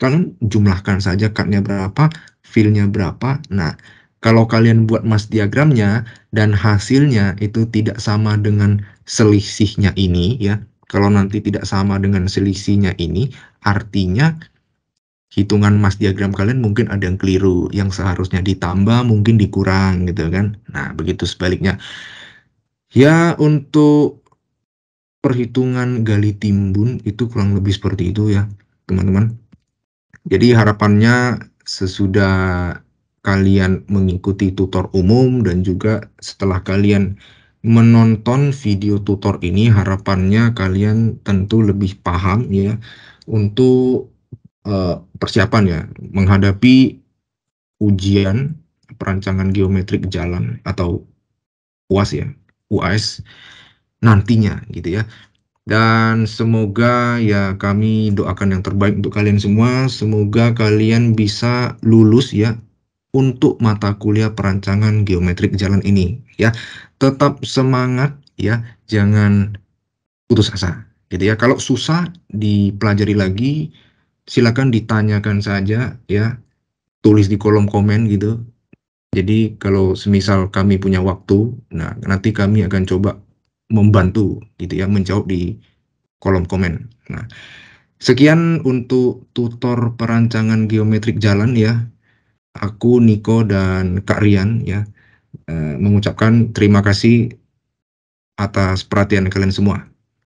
Kalian jumlahkan saja cut-nya berapa, fill-nya berapa. Nah, kalau kalian buat mass diagramnya dan hasilnya itu tidak sama dengan selisihnya ini ya. Kalau nanti tidak sama dengan selisihnya ini, artinya hitungan mass diagram kalian mungkin ada yang keliru, yang seharusnya ditambah mungkin dikurang gitu kan. Nah, begitu sebaliknya. Ya, untuk perhitungan gali timbun itu kurang lebih seperti itu ya, teman-teman. Jadi harapannya sesudah kalian mengikuti tutor umum dan juga setelah kalian menonton video tutor ini, harapannya kalian tentu lebih paham ya untuk persiapan ya menghadapi ujian perancangan geometrik jalan atau UAS ya, UAS nantinya gitu ya. Dan semoga ya kami doakan yang terbaik untuk kalian semua. Semoga kalian bisa lulus ya untuk mata kuliah perancangan geometrik jalan ini ya. Tetap semangat ya, jangan putus asa gitu ya. Kalau susah dipelajari lagi, silakan ditanyakan saja ya, tulis di kolom komen gitu. Jadi kalau semisal kami punya waktu, nah nanti kami akan coba membantu gitu ya, menjawab di kolom komen. Nah, sekian untuk tutor perancangan geometrik jalan ya. Aku Niko dan Kak Rian ya mengucapkan terima kasih atas perhatian kalian semua.